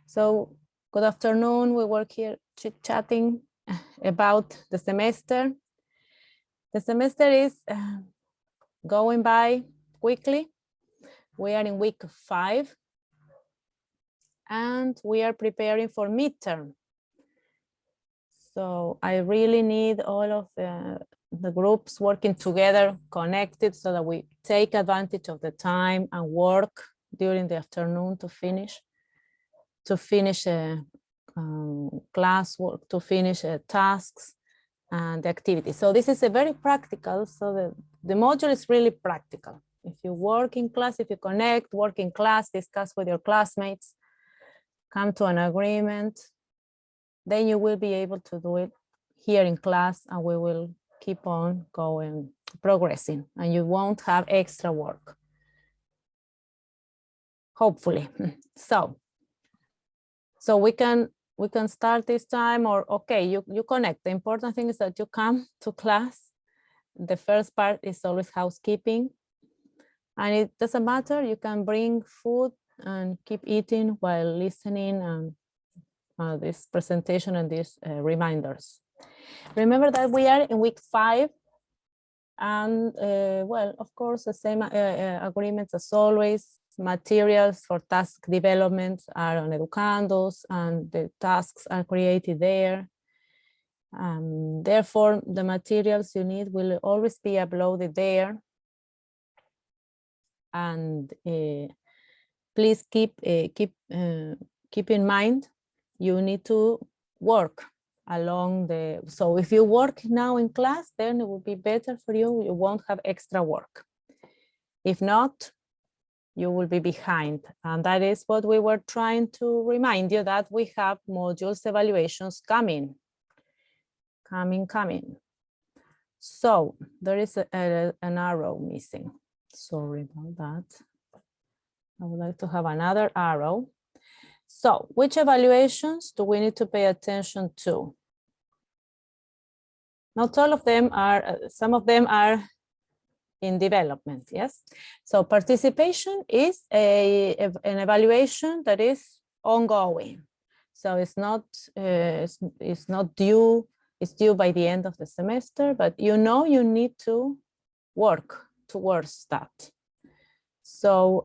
So good afternoon. We work here chit-chatting about the semester. The semester is going by quickly. We are in week 5 and we are preparing for midterm. So I really need all of the groups working together, connected, so that we take advantage of the time and work during the afternoon to finish class work, to finish tasks and the activities. So this is a very practical, so the module is really practical. If you work in class, if you connect, work in class, discuss with your classmates, come to an agreement, then you will be able to do it here in class, and we will keep on going, progressing, and you won't have extra work, hopefully. So we can start this time, or okay, you connect. The important thing is that you come to class. The first part is always housekeeping, and it doesn't matter. You can bring food and keep eating while listening and this presentation and these reminders. Remember that we are in week 5, and well, of course, the same agreements as always. Materials for task development are on Educandos, and the tasks are created there. Therefore, the materials you need will always be uploaded there. And please keep in mind, you need to work along the, so if you work now in class, then it will be better for you. You won't have extra work. If not, you will be behind. And that is what we were trying to remind you, that we have modules evaluations coming. So there is an arrow missing. Sorry about that. I would like to have another arrow. So which evaluations do we need to pay attention to? Not all of them are, some of them are in development, yes? So participation is an evaluation that is ongoing. So it's not due, it's due by the end of the semester, but you know you need to work towards that. So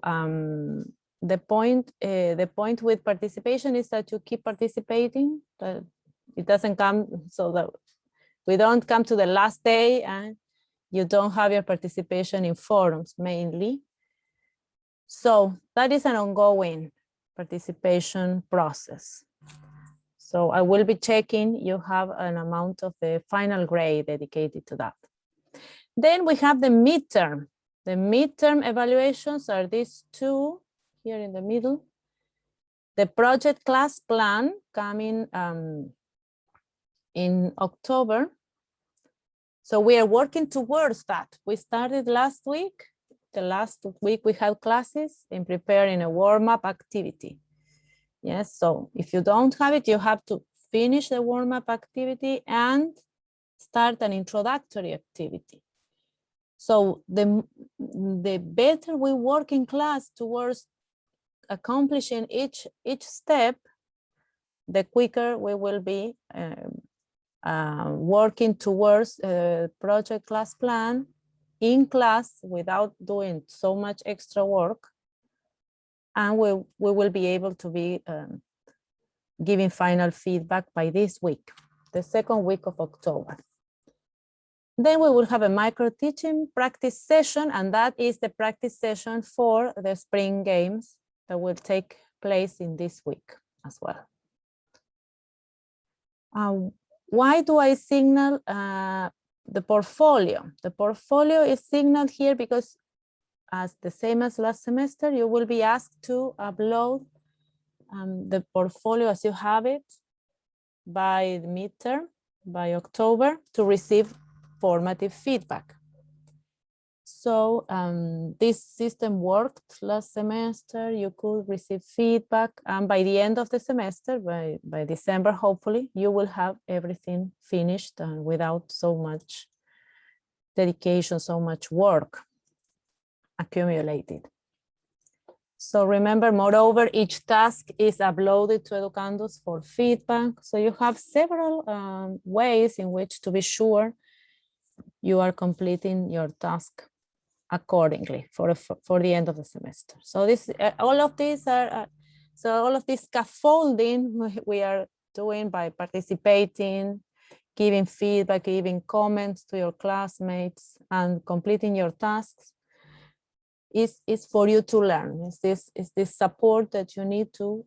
the point with participation is that you keep participating, that it doesn't come, so that we don't come to the last day and you don't have your participation in forums mainly. So that is an ongoing participation process. So I will be checking, you have an amount of the final grade dedicated to that. Then we have the midterm. The midterm evaluations are these two here in the middle. The project class plan coming in October. So we are working towards that. We started last week. The last week we had classes in preparing a warm-up activity. Yes, so if you don't have it, you have to finish the warm-up activity and start an introductory activity. So the better we work in class towards accomplishing each step, the quicker we will be working towards a project class plan in class without doing so much extra work, and we will be able to be giving final feedback by this week, the second week of October. Then we will have a micro teaching practice session, and that is the practice session for the spring games that will take place in this week as well. Why do I signal the portfolio? The portfolio is signaled here because, as the same as last semester, you will be asked to upload the portfolio as you have it by the midterm, by October, to receive formative feedback. So this system worked last semester. You could receive feedback, and by the end of the semester, by December, hopefully, you will have everything finished and without so much dedication, so much work accumulated. So remember, moreover, each task is uploaded to Educandos for feedback. So you have several ways in which to be sure you are completing your task accordingly for the end of the semester. So this, all of these are, so all of this scaffolding we are doing by participating, giving feedback, giving comments to your classmates, and completing your tasks is for you to learn. Is this support that you need to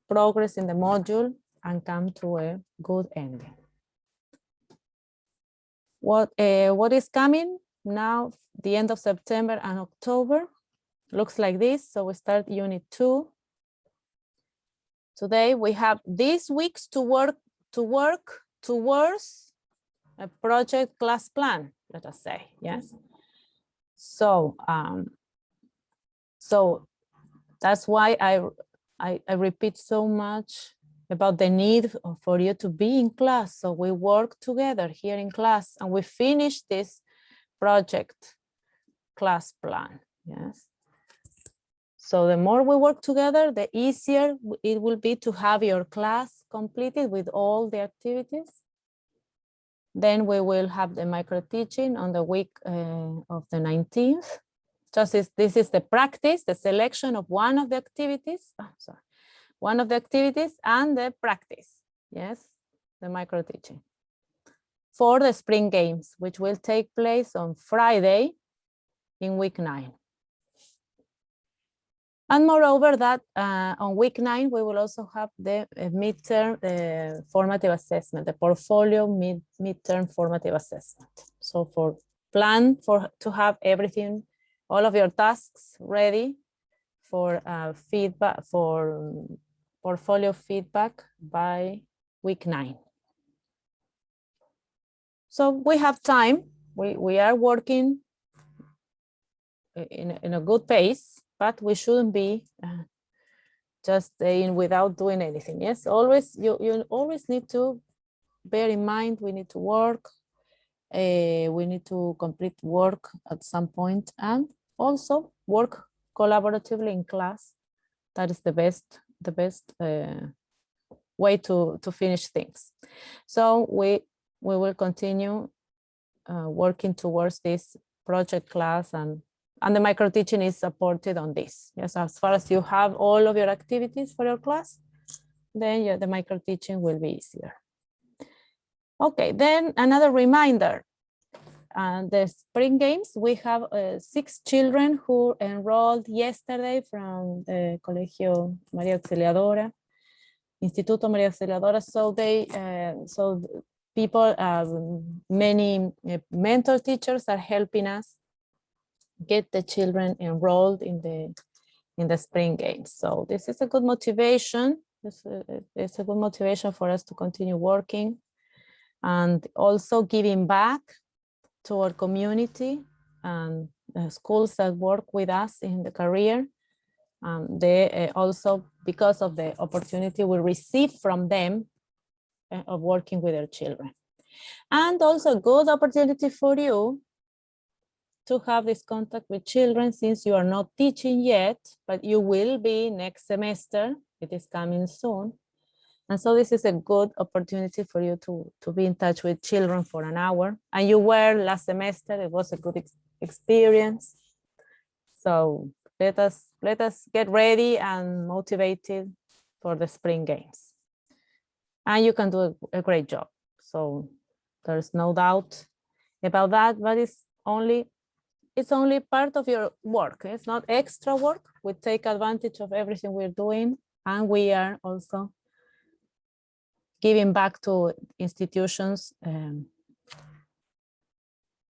progress in the module and come to a good ending. What is coming now, the end of September and October, looks like this. So we start Unit 2. Today we have these weeks to work towards a project class plan, let us say, yes. So so that's why I repeat so much about the need for you to be in class. So we work together here in class and we finish this project class plan, yes. So the more we work together, the easier it will be to have your class completed with all the activities. Then we will have the micro teaching on the week of the 19th. This is the practice, the selection of one of the activities. One of the activities and the practice, yes, the micro teaching for the spring games, which will take place on Friday in week 9. And moreover that on week 9, we will also have the midterm formative assessment, the portfolio midterm formative assessment. So plan to have everything, all of your tasks ready for feedback, for portfolio feedback by week 9. So we have time. We are working in a good pace, but we shouldn't be just staying without doing anything. Yes, always you always need to bear in mind we need to work. We need to complete work at some point and also work collaboratively in class. That is the best way to finish things. So we will continue working towards this project class, and the micro teaching is supported on this. Yes, as far as you have all of your activities for your class, then the micro teaching will be easier. Okay, then another reminder. The spring games, we have 6 children who enrolled yesterday from the Colegio María Auxiliadora, Instituto María Auxiliadora. So they, people, many mentor teachers are helping us get the children enrolled in the spring games. So this is a good motivation. It's a good motivation for us to continue working and also giving back to our community and the schools that work with us in the career. They also, because of the opportunity we receive from them of working with their children. And also a good opportunity for you to have this contact with children, since you are not teaching yet, but you will be next semester. It is coming soon. And so this is a good opportunity for you to be in touch with children for an hour. And you were last semester, it was a good experience. So let us get ready and motivated for the spring games. And you can do a great job. So there's no doubt about that, but it's only part of your work. It's not extra work. We take advantage of everything we're doing, and we are also giving back to institutions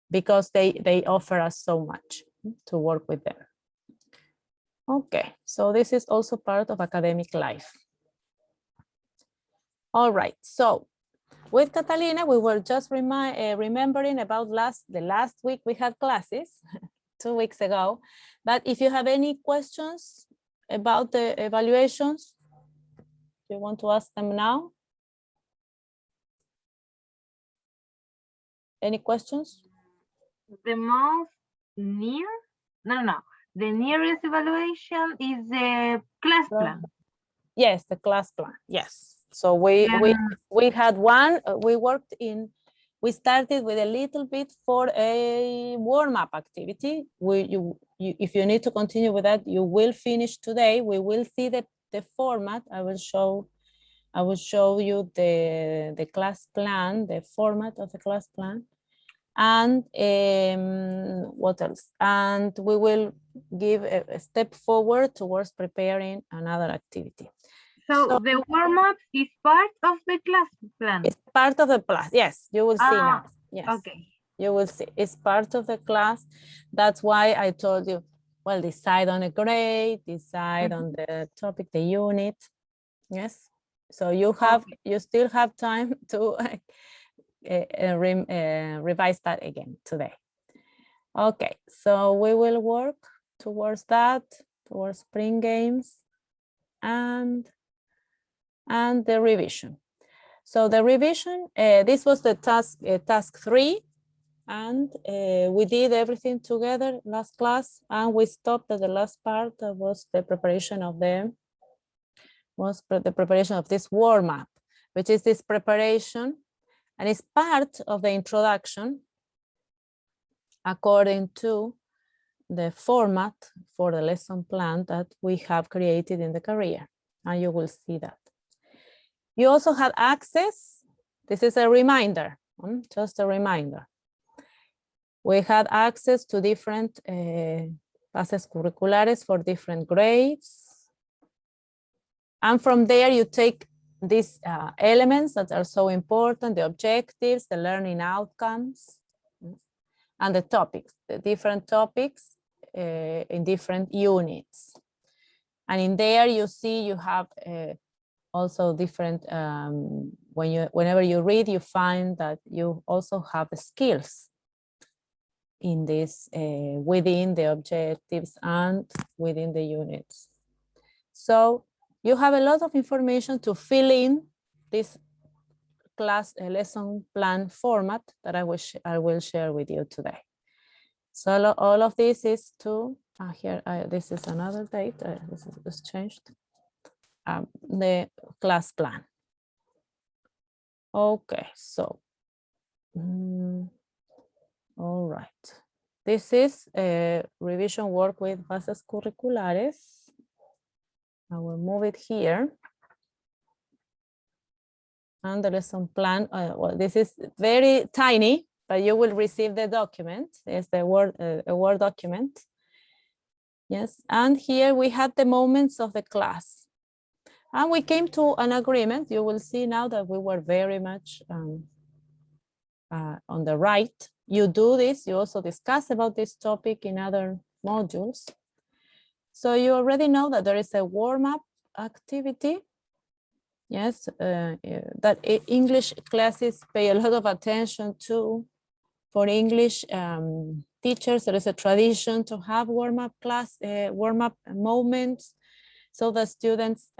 because they offer us so much to work with them. Okay, so this is also part of academic life. All right, so with Catalina, we were just remembering about the last week we had classes 2 weeks ago. But if you have any questions about the evaluations, you want to ask them now? Any questions? The most near? No. The nearest evaluation is the class plan. Yes, the class plan. Yes. So we had one. We started with a little bit for a warm-up activity. If you need to continue with that, you will finish today. We will see the format. I will show you the class plan, the format of the class plan. And what else? And we will give a step forward towards preparing another activity. So the warm-up is part of the class plan? It's part of the class, yes, you will see now. Yes, okay. You will see, it's part of the class. That's why I told you, well, decide on a grade, decide on the topic, the unit, yes. So you still have time to revise that again today. Okay, so we will work towards that, towards spring games and the revision. So the revision, this was the task 3, and we did everything together last class, and we stopped at the last part was the preparation of this warm-up, which is this preparation, and it's part of the introduction according to the format for the lesson plan that we have created in the career, and you will see that. You also have access, this is a reminder, just a reminder. We had access to different bases curriculares for different grades. And from there you take these elements that are so important, the objectives, the learning outcomes, and the topics, the different topics in different units. And in there you see you have also different, whenever you read, you find that you also have skills in this, within the objectives and within the units. So you have a lot of information to fill in this class lesson plan format that I will share with you today. So all of this is to, here, this is another date, this is changed. The class plan. Okay, so, all right. This is a revision work with bases curriculares. I will move it here. And the lesson plan, well, this is very tiny, but you will receive the document. It's the a Word document. Yes, and here we had the moments of the class. And we came to an agreement. You will see now that we were very much on the right. You do this, you also discuss about this topic in other modules. So you already know that there is a warm-up activity. Yes, that English classes pay a lot of attention to. For English teachers, there is a tradition to have warm-up class, warm-up moments, so that students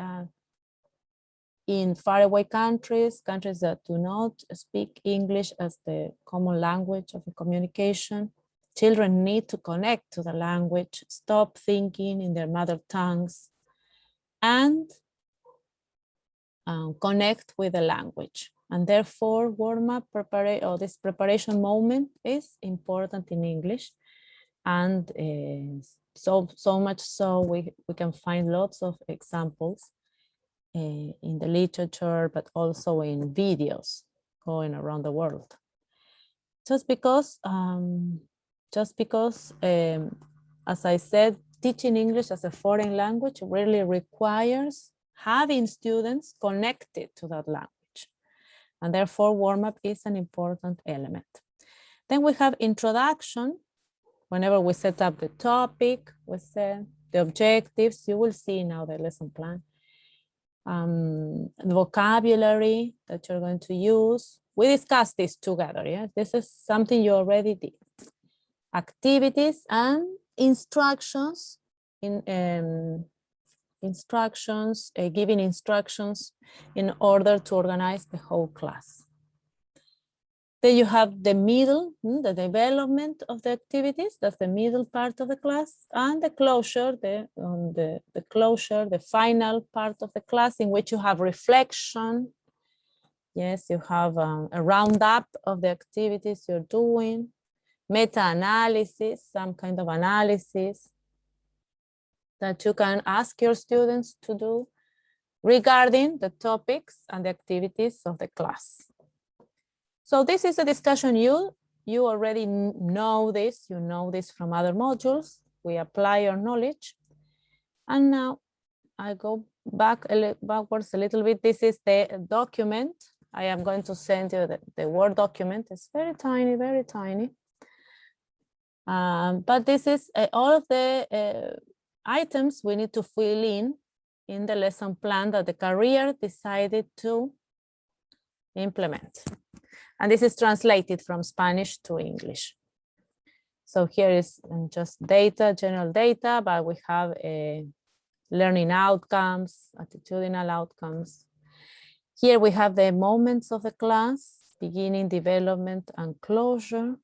in faraway countries that do not speak English as the common language of the communication, children need to connect to the language, stop thinking in their mother tongues, and connect with the language. And therefore, warm-up preparation, or this preparation moment is important in English. And so much so we can find lots of examples in the literature, but also in videos going around the world. Just because, as I said, teaching English as a foreign language really requires having students connected to that language. And therefore, warm-up is an important element. Then we have introduction. Whenever we set up the topic, we set the objectives. You will see now the lesson plan. The vocabulary that you're going to use. We discussed this together, yeah? This is something you already did. Activities and instructions, giving instructions in order to organize the whole class. Then you have the middle, the development of the activities. That's the middle part of the class, and the closure, the closure, the final part of the class, in which you have reflection. Yes, you have a roundup of the activities you're doing, meta-analysis, some kind of analysis that you can ask your students to do regarding the topics and the activities of the class. So this is a discussion you already know this, you know this from other modules. We apply your knowledge. And now I go backwards a little bit. This is the document. I am going to send you the Word document. It's very tiny, very tiny. But this is all of the items we need to fill in the lesson plan that the career decided to implement. And this is translated from Spanish to English. So here is just data, general data, but we have learning outcomes, attitudinal outcomes. Here we have the moments of the class, beginning, development, and closure.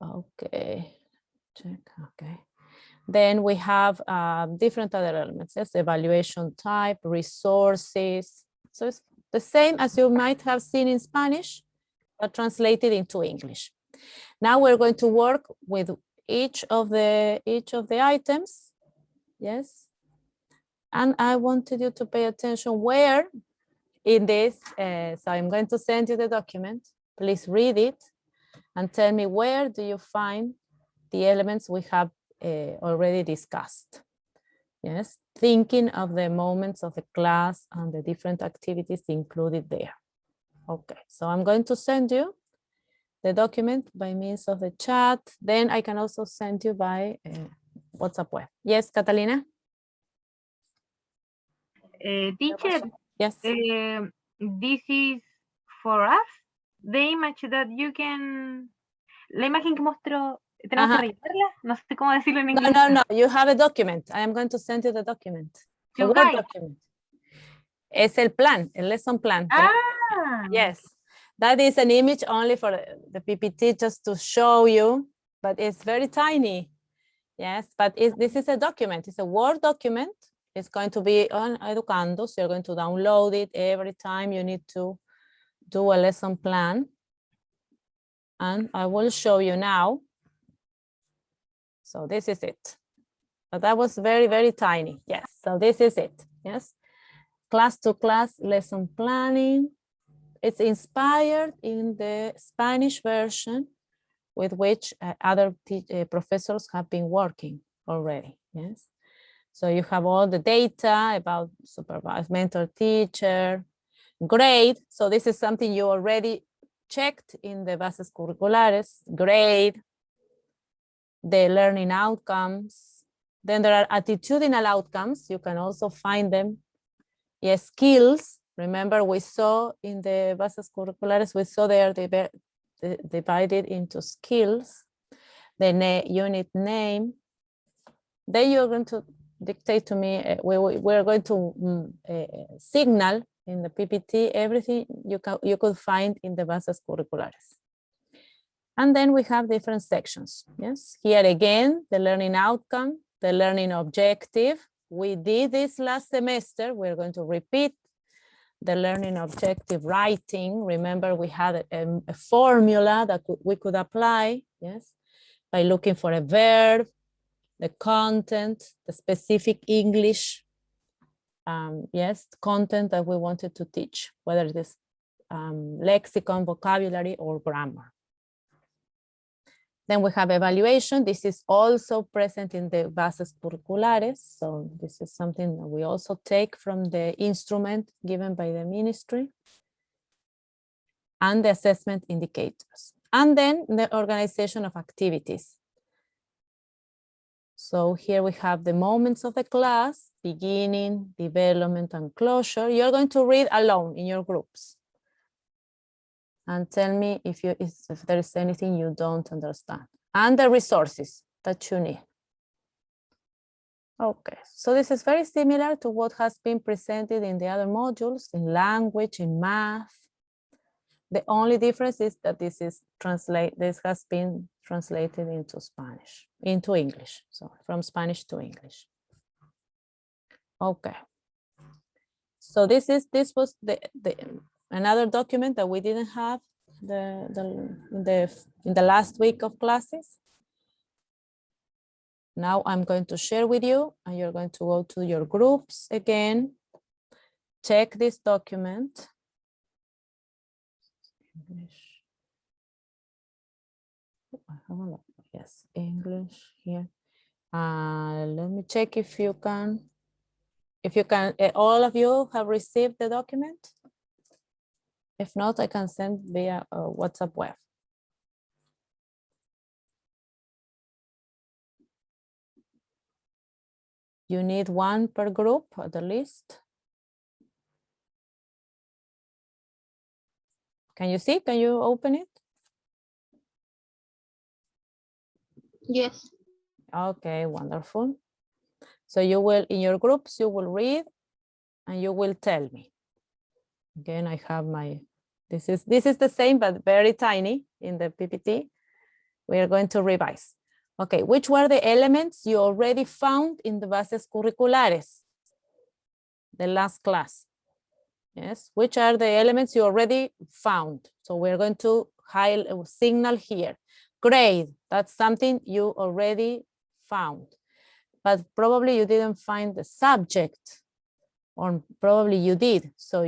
Okay, check, okay. Then we have different other elements. Yes, evaluation type, resources. So it's the same as you might have seen in Spanish, but translated into English. Now we're going to work with each of the items. Yes. And I wanted you to pay attention where in this, so I'm going to send you the document. Please read it and tell me where do you find the elements we have already discussed. Yes, thinking of the moments of the class and the different activities included there. Okay, so I'm going to send you the document by means of the chat. Then I can also send you by WhatsApp web. Yes, Catalina? Teacher, yes. This is for us, the image that you can, la imagen que mostró, tenemos que rellenarla, no sé cómo decirlo en inglés. No, you have a document. I am going to send you the document. The Word document. Es el plan, el lesson plan. Yes, that is an image only for the PPT just to show you, but it's very tiny. Yes, but this is a document. It's a Word document. It's going to be on Educando, so you're going to download it every time you need to do a lesson plan. And I will show you now. So this is it. But that was very, very tiny. Yes, so this is it. Yes, class to class lesson planning. It's inspired in the Spanish version with which other professors have been working already. Yes. So you have all the data about supervised mentor teacher, grade. So this is something you already checked in the bases curriculares, grade, the learning outcomes. Then there are attitudinal outcomes. You can also find them. Yes, skills. Remember we saw in the bases curriculares, we saw they are divided into skills, the unit name. Then you're going to dictate to me, we're going to signal in the PPT everything you could find in the bases curriculares. And then we have different sections. Yes, here again, the learning outcome, the learning objective. We did this last semester. We're going to repeat the learning objective writing. Remember, we had a formula that we could apply, yes, by looking for a verb, the content, the specific English, yes, content that we wanted to teach, whether it is lexicon, vocabulary, or grammar. Then we have evaluation. This is also present in the bases curriculares. So this is something that we also take from the instrument given by the ministry. And the assessment indicators. And then the organization of activities. So here we have the moments of the class, beginning, development, and closure. You're going to read alone in your groups. And tell me if there is anything you don't understand. And the resources that you need. Okay, so this is very similar to what has been presented in the other modules, in language, in math. The only difference is that this has been translated into English. So from Spanish to English. Okay. So this was another document that we didn't have in the last week of classes. Now I'm going to share with you, and you're going to go to your groups again. Check this document. English. Yes, English here. Let me check if you can, all of you have received the document. If not, I can send via WhatsApp web. You need one per group at the least. Can you see? Can you open it? Yes. Okay, wonderful. So you will, in your groups, you will read and you will tell me. Again, I have my, this is the same, but very tiny in the PPT. We are going to revise. Okay, which were the elements you already found in the bases curriculares? The last class. Yes, which are the elements you already found? So we're going to signal here. Grade, that's something you already found. But probably you didn't find the subject, or probably you did. So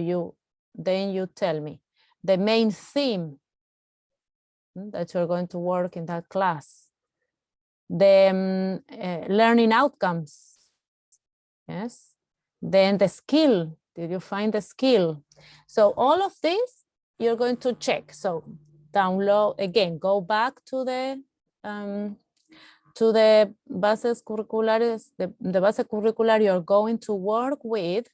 then you tell me the main theme that you're going to work in that class. The learning outcomes. Yes. Then the skill. Did you find the skill? So all of this you're going to check. So download again. Go back to the bases curriculares. The base curricular you're going to work with.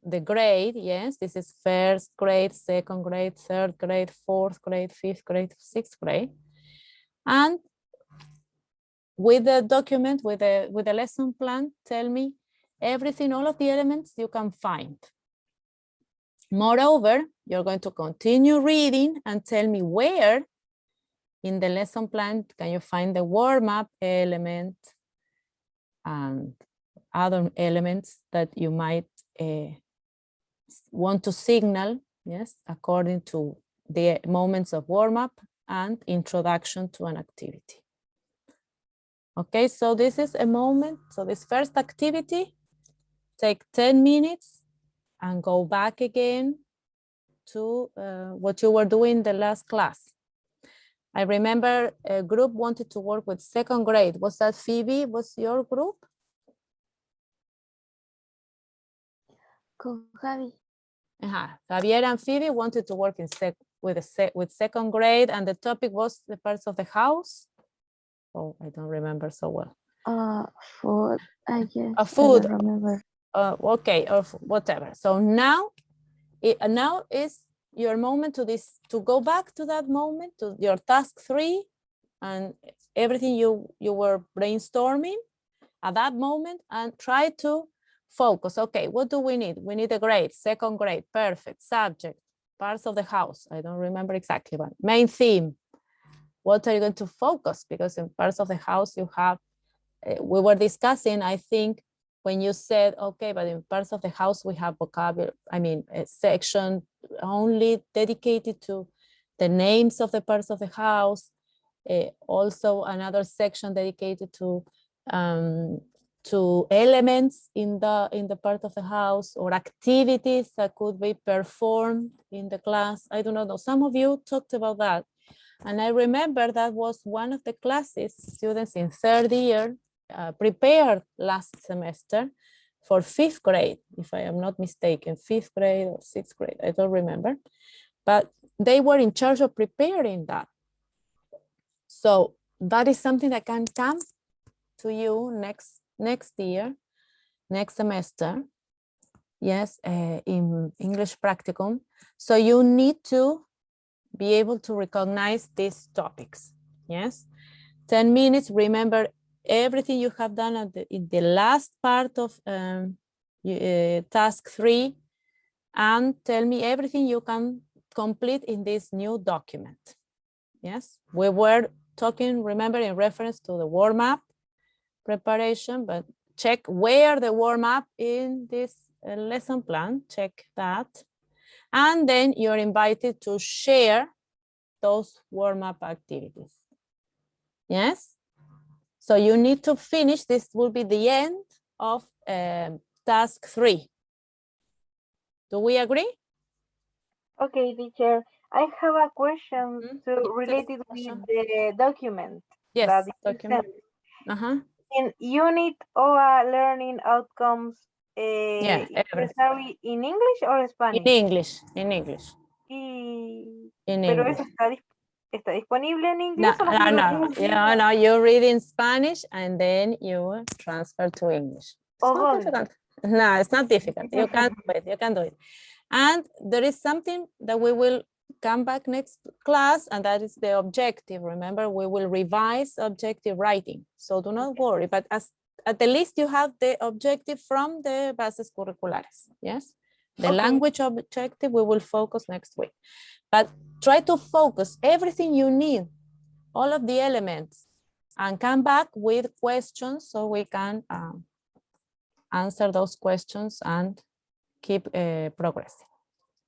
The grade, yes, this is first grade, second grade, third grade, fourth grade, fifth grade, sixth grade. And with the document, with the lesson plan, tell me everything, all of the elements you can find. Moreover, you're going to continue reading and tell me where in the lesson plan can you find the warm-up element and other elements that you might want to signal, yes, according to the moments of warm-up and introduction to an activity. Okay, so this is a moment. So this first activity, take 10 minutes and go back again to what you were doing the last class. I remember a group wanted to work with second grade. Was that Phoebe? Was your group? Con Javi. Javier and Phoebe wanted to work with second grade, and the topic was the parts of the house. Oh, I don't remember so well. Food, I guess. Food. I don't remember. Okay, or whatever. So now is your moment to go back to that moment, to your task 3, and everything you were brainstorming at that moment, and try to focus. Okay, what do we need? We need a grade, second grade, perfect. Subject, parts of the house. I don't remember exactly, but main theme. What are you going to focus? Because in parts of the house you have, we were discussing, I think, when you said, okay, but in parts of the house we have vocabulary, I mean, a section only dedicated to the names of the parts of the house. Also another section dedicated to elements in the part of the house, or activities that could be performed in the class. I don't know, some of you talked about that. And I remember that was one of the classes students in third year prepared last semester for 5th grade, if I am not mistaken, 5th grade or 6th grade, I don't remember. But they were in charge of preparing that. So that is something that can come to you next year, next semester, yes, in English practicum. So you need to be able to recognize these topics, yes. 10 minutes, remember everything you have done in the last part of task 3, and tell me everything you can complete in this new document. Yes, we were talking, remember, in reference to the warm-up preparation, but check where the warm-up in this lesson plan, check that. And then you're invited to share those warm-up activities. Yes, so you need to finish, this will be the end of task 3. Do we agree? Okay, teacher. I have a question Yes, related with question. the document. Yes, that you document. sent. In unit or learning outcomes, Yeah, is necessary in English or in Spanish? English, in English. Pero English. eso está disponible en No, inglés o no, you read in Spanish and then you transfer to English. It's Oh, not God. difficult. No, it's not difficult. You can do it. You can do it. And there is something that we will come back next class, and that is the objective. Remember, we will revise objective writing. So do not worry, but at the least you have the objective from the bases curriculares. Yes, the language objective we will focus next week. But try to focus everything you need, all of the elements, and come back with questions so we can answer those questions and keep progressing.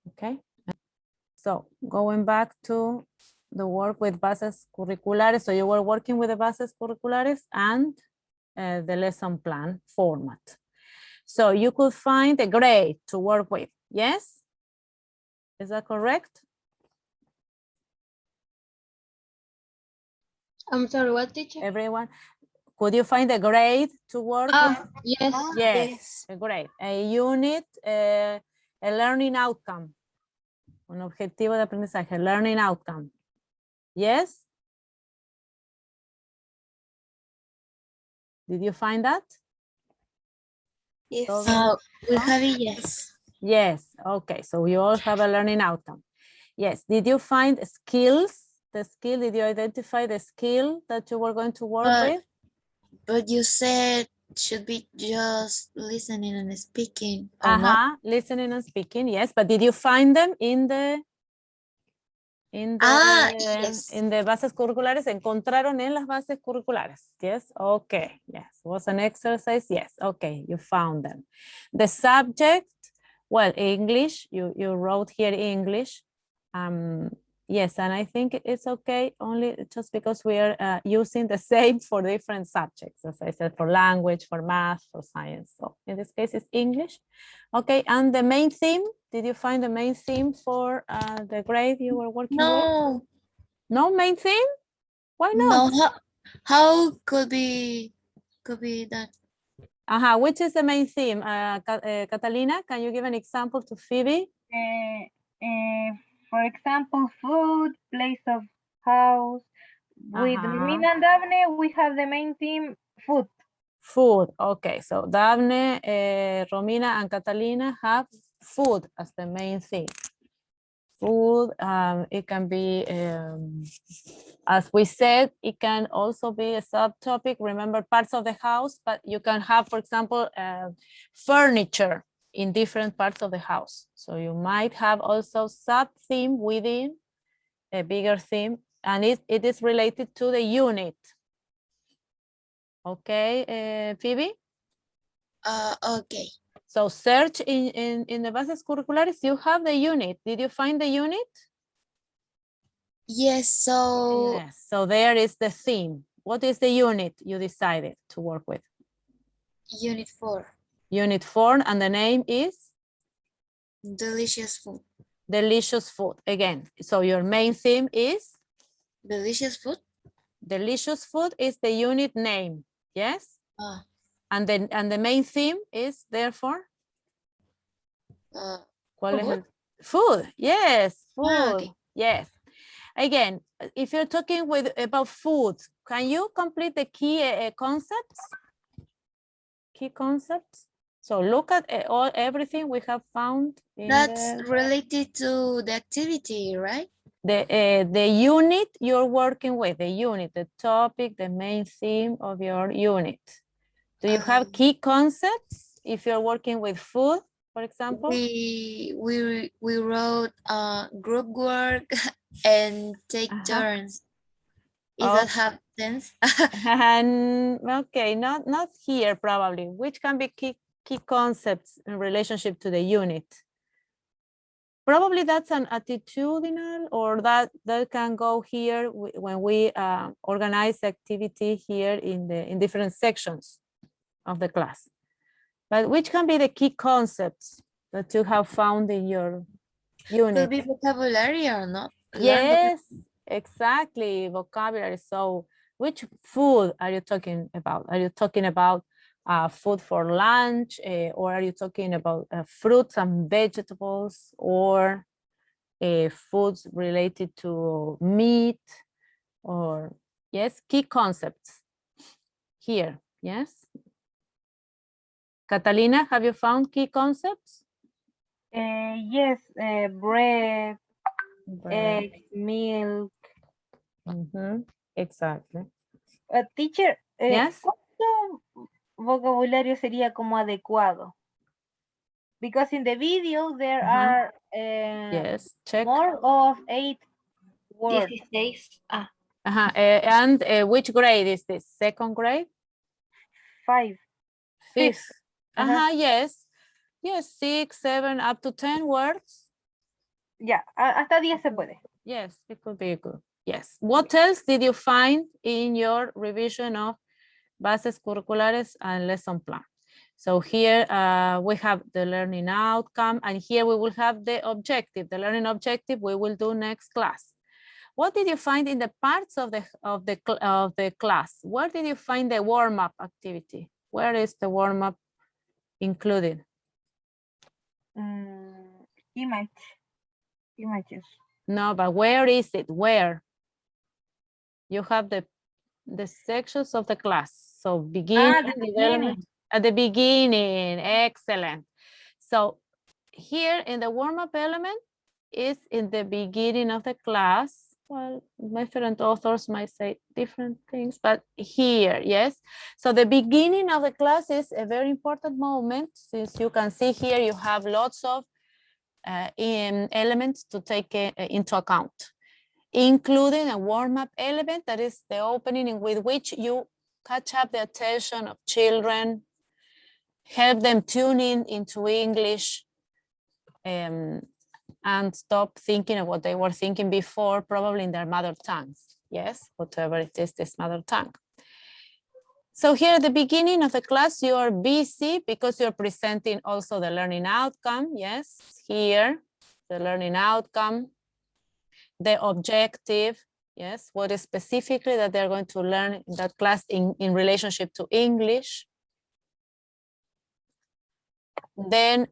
Okay. So going back to the work with bases curriculares. So you were working with the bases curriculares and the lesson plan format. So you could find a grade to work with. Yes? Is that correct? I'm sorry, what, teacher? Everyone, could you find a grade to work with? Yes. Yes, a grade. A unit, a learning outcome. Un objetivo de aprendizaje, learning outcome. Yes? Did you find that? Yes. So, We have it, yes. yes, okay, so you all have a learning outcome. Yes, did you find skills? The skill, did you identify the skill that you were going to work with? But you said should be just listening and speaking, or not? Listening and speaking, yes, but did you find them in the Yes. in the bases curriculares? ¿Encontraron en las bases curriculares? Yes, okay, yes. Was an exercise? Yes, okay, you found them. The subject, well, English, you wrote here English. Yes, and I think it's okay only just because we are using the same for different subjects, as I said, for language, for math, for science. So in this case, it's English. Okay, and the main theme, did you find the main theme for the grade you were working with? No main theme? Why not? No, how could be that? Which is the main theme? Catalina, can you give an example to Phoebe? For example, food, place of house. With Romina and Daphne, we have the main theme, food. Food, okay. So Daphne, Romina, and Catalina have food as the main theme. Food, it can be, as we said, it can also be a subtopic. Remember, parts of the house, but you can have, for example, furniture in different parts of the house. So you might have also sub-theme within a bigger theme, and it is related to the unit. Okay, Phoebe? Okay. So search in the bases curriculares, you have the unit. Did you find the unit? Yes, so Yes, so there is the theme. What is the unit you decided to work with? Unit 4. Unit 4, and the name is? Delicious food. Delicious food, again. So your main theme is? Delicious food? Delicious food is the unit name, yes? And the main theme is, therefore? Food? Food, yes, food, Okay. yes. Again, if you're talking about food, can you complete the key concepts? Key concepts. So look at everything we have found. That's related to the activity, right? The unit you're working with, the unit, the topic, the main theme of your unit. Do you have key concepts if you're working with food? for example? We wrote group work and take turns. Is that have sense? And okay, not here probably. Which can be key concepts in relationship to the unit? Probably that's an attitudinal, or that can go here when we organize activity here in different sections of the class. But which can be the key concepts that you have found in your unit? Could be vocabulary or not. Yes, exactly, vocabulary. So which food are you talking about? Are you talking about food for lunch, or are you talking about fruits and vegetables, or foods related to meat, or yes, key concepts here, yes? Catalina, have you found key concepts? Yes, bread, Bread. eggs, milk. Exactly. Teacher, Yes. ¿cuánto vocabulario sería como adecuado? Because in the video there are Yes, check. more of 8 words. 16. And which grade is this? Second grade? 5. Fifth. Uh-huh. Yes. Yes, 6, 7, up to 10 words. Ya, hasta 10 se puede. Yes, it could be good. Yes. What else did you find in your revision of bases curriculares and lesson plan? So here we have the learning outcome, and here we will have the objective. The learning objective we will do next class. What did you find in the parts of the class? Where did you find the warm-up activity? Where is the warm-up included? Images. No, but where is it? Where? You have the sections of the class. So beginning, development, at the beginning, excellent. So here in the warm-up element is in the beginning of the class. Well, different authors might say different things, but here, yes. So the beginning of the class is a very important moment, since you can see here you have lots of elements to take into account, including a warm-up element that is the opening with which you catch up the attention of children, help them tune in into English, and stop thinking of what they were thinking before, probably in their mother tongues. Yes, whatever it is, this mother tongue. So here at the beginning of the class, you are busy because you're presenting also the learning outcome. Yes, here, the learning outcome, the objective. Yes, what is specifically that they're going to learn in that class in relationship to English. Then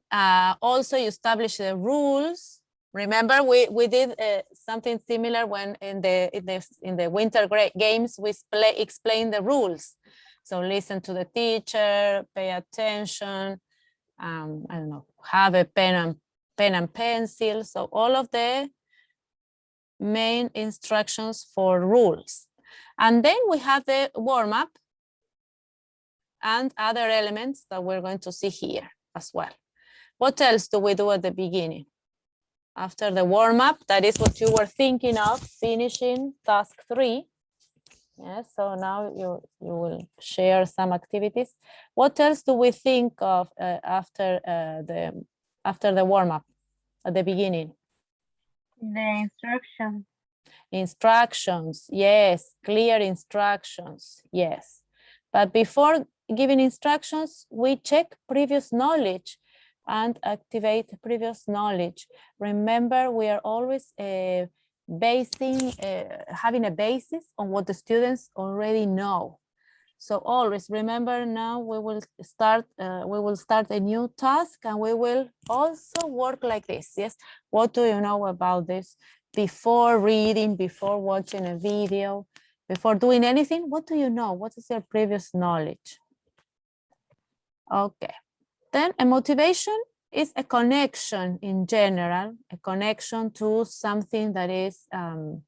also you establish the rules. Remember, we did something similar when in the winter games we explain the rules. So listen to the teacher, pay attention. I don't know, have a pen and pencil. So all of the main instructions for rules. And then we have the warm-up and other elements that we're going to see here as well. What else do we do at the beginning? After the warm-up, that is what you were thinking of, finishing task 3. Yes, so now you will share some activities. What else do we think of after the warm-up at the beginning? The instruction. Instructions, yes, clear instructions, yes. But before giving instructions, we check previous knowledge and activate previous knowledge. Remember, we are always having a basis on what the students already know. So always remember, now we will start a new task, and we will also work like this. Yes, what do you know about this? Before reading, before watching a video, before doing anything, what do you know? What is your previous knowledge? Okay, then a motivation is a connection in general, a connection to something that is in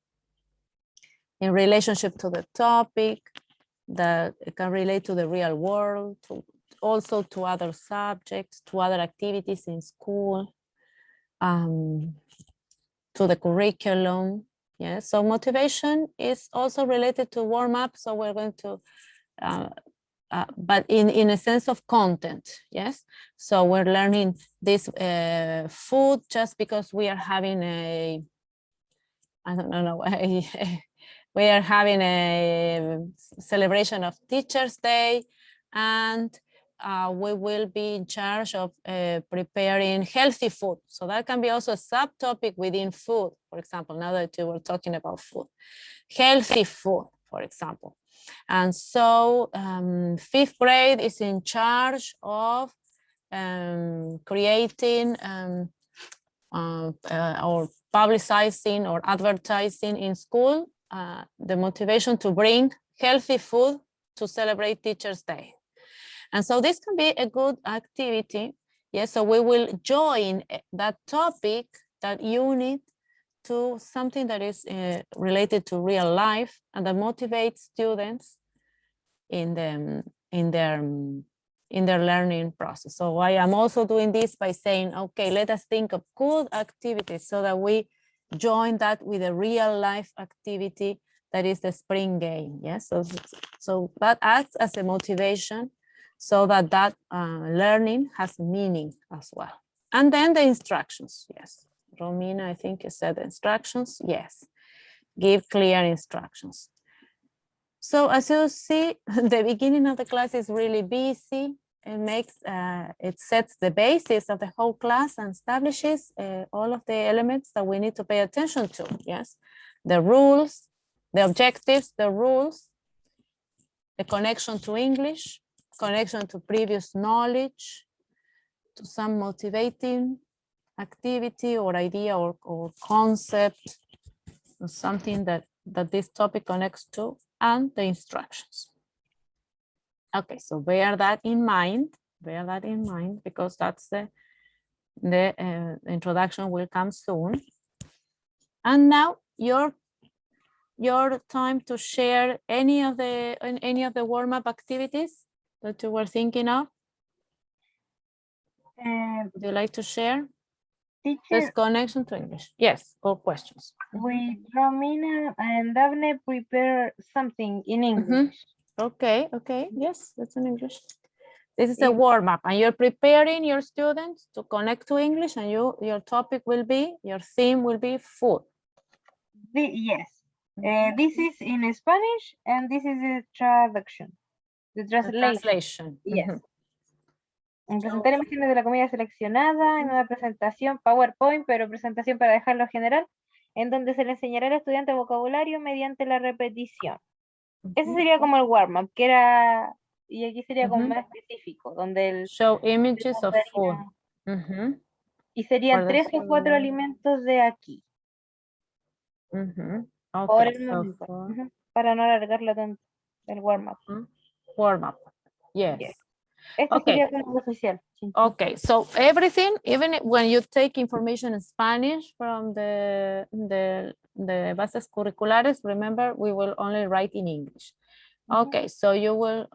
relationship to the topic, that can relate to the real world, also to other subjects, to other activities in school, to the curriculum. Yeah, so motivation is also related to warm up. So we're going to, but in a sense of content, yes. So we're learning this food just because we are having a, I don't know, we are having a celebration of Teachers' Day, and we will be in charge of preparing healthy food. So that can be also a subtopic within food, for example, now that you were talking about food. Healthy food, for example. And so 5th grade is in charge of creating or publicizing or advertising in school the motivation to bring healthy food to celebrate Teachers' Day. And so this can be a good activity. Yes, so we will join that topic, that unit, to something that is related to real life and that motivates students in their learning process. So I am also doing this by saying, okay, let us think of good activities so that we join that with a real life activity that is the spring game. Yes, so that acts as a motivation so that learning has meaning as well. And then the instructions, yes. Romina, I think you said the instructions, yes. Give clear instructions. So as you see, the beginning of the class is really busy. It sets the basis of the whole class and establishes all of the elements that we need to pay attention to, yes? The rules, the objectives, the rules, the connection to English, connection to previous knowledge, to some motivating activity or idea or concept, or something that this topic connects to, and the instructions. Okay, so bear that in mind, because that's the introduction will come soon. And now your time to share any of the warm-up activities that you were thinking of. Would you like to share? Teacher, This connection to English. Yes, or questions. with Romina and Daphne prepare something in English. Okay, yes, that's in English. This is a warm-up, and you're preparing your students to connect to English, and your topic will be, your theme will be food. Yes. This is in Spanish, and this is a traduction. The translation. Yes. Presentar imágenes de la comida seleccionada en una presentación PowerPoint, pero presentación para dejarlo general, en donde se le enseñará al estudiante vocabulario mediante la repetición. Ese sería como el warm-up, que era, y aquí sería como más específico, donde el... Show images of food. Y serían 3 o 4 alimentos de aquí. Por el momento. Para no alargarlo tanto, el warm-up. Warm-up, yes. Este sería como oficial. Okay, so everything, even when you take information in Spanish from the bases curriculares, remember, we will only write in English. Okay, so you will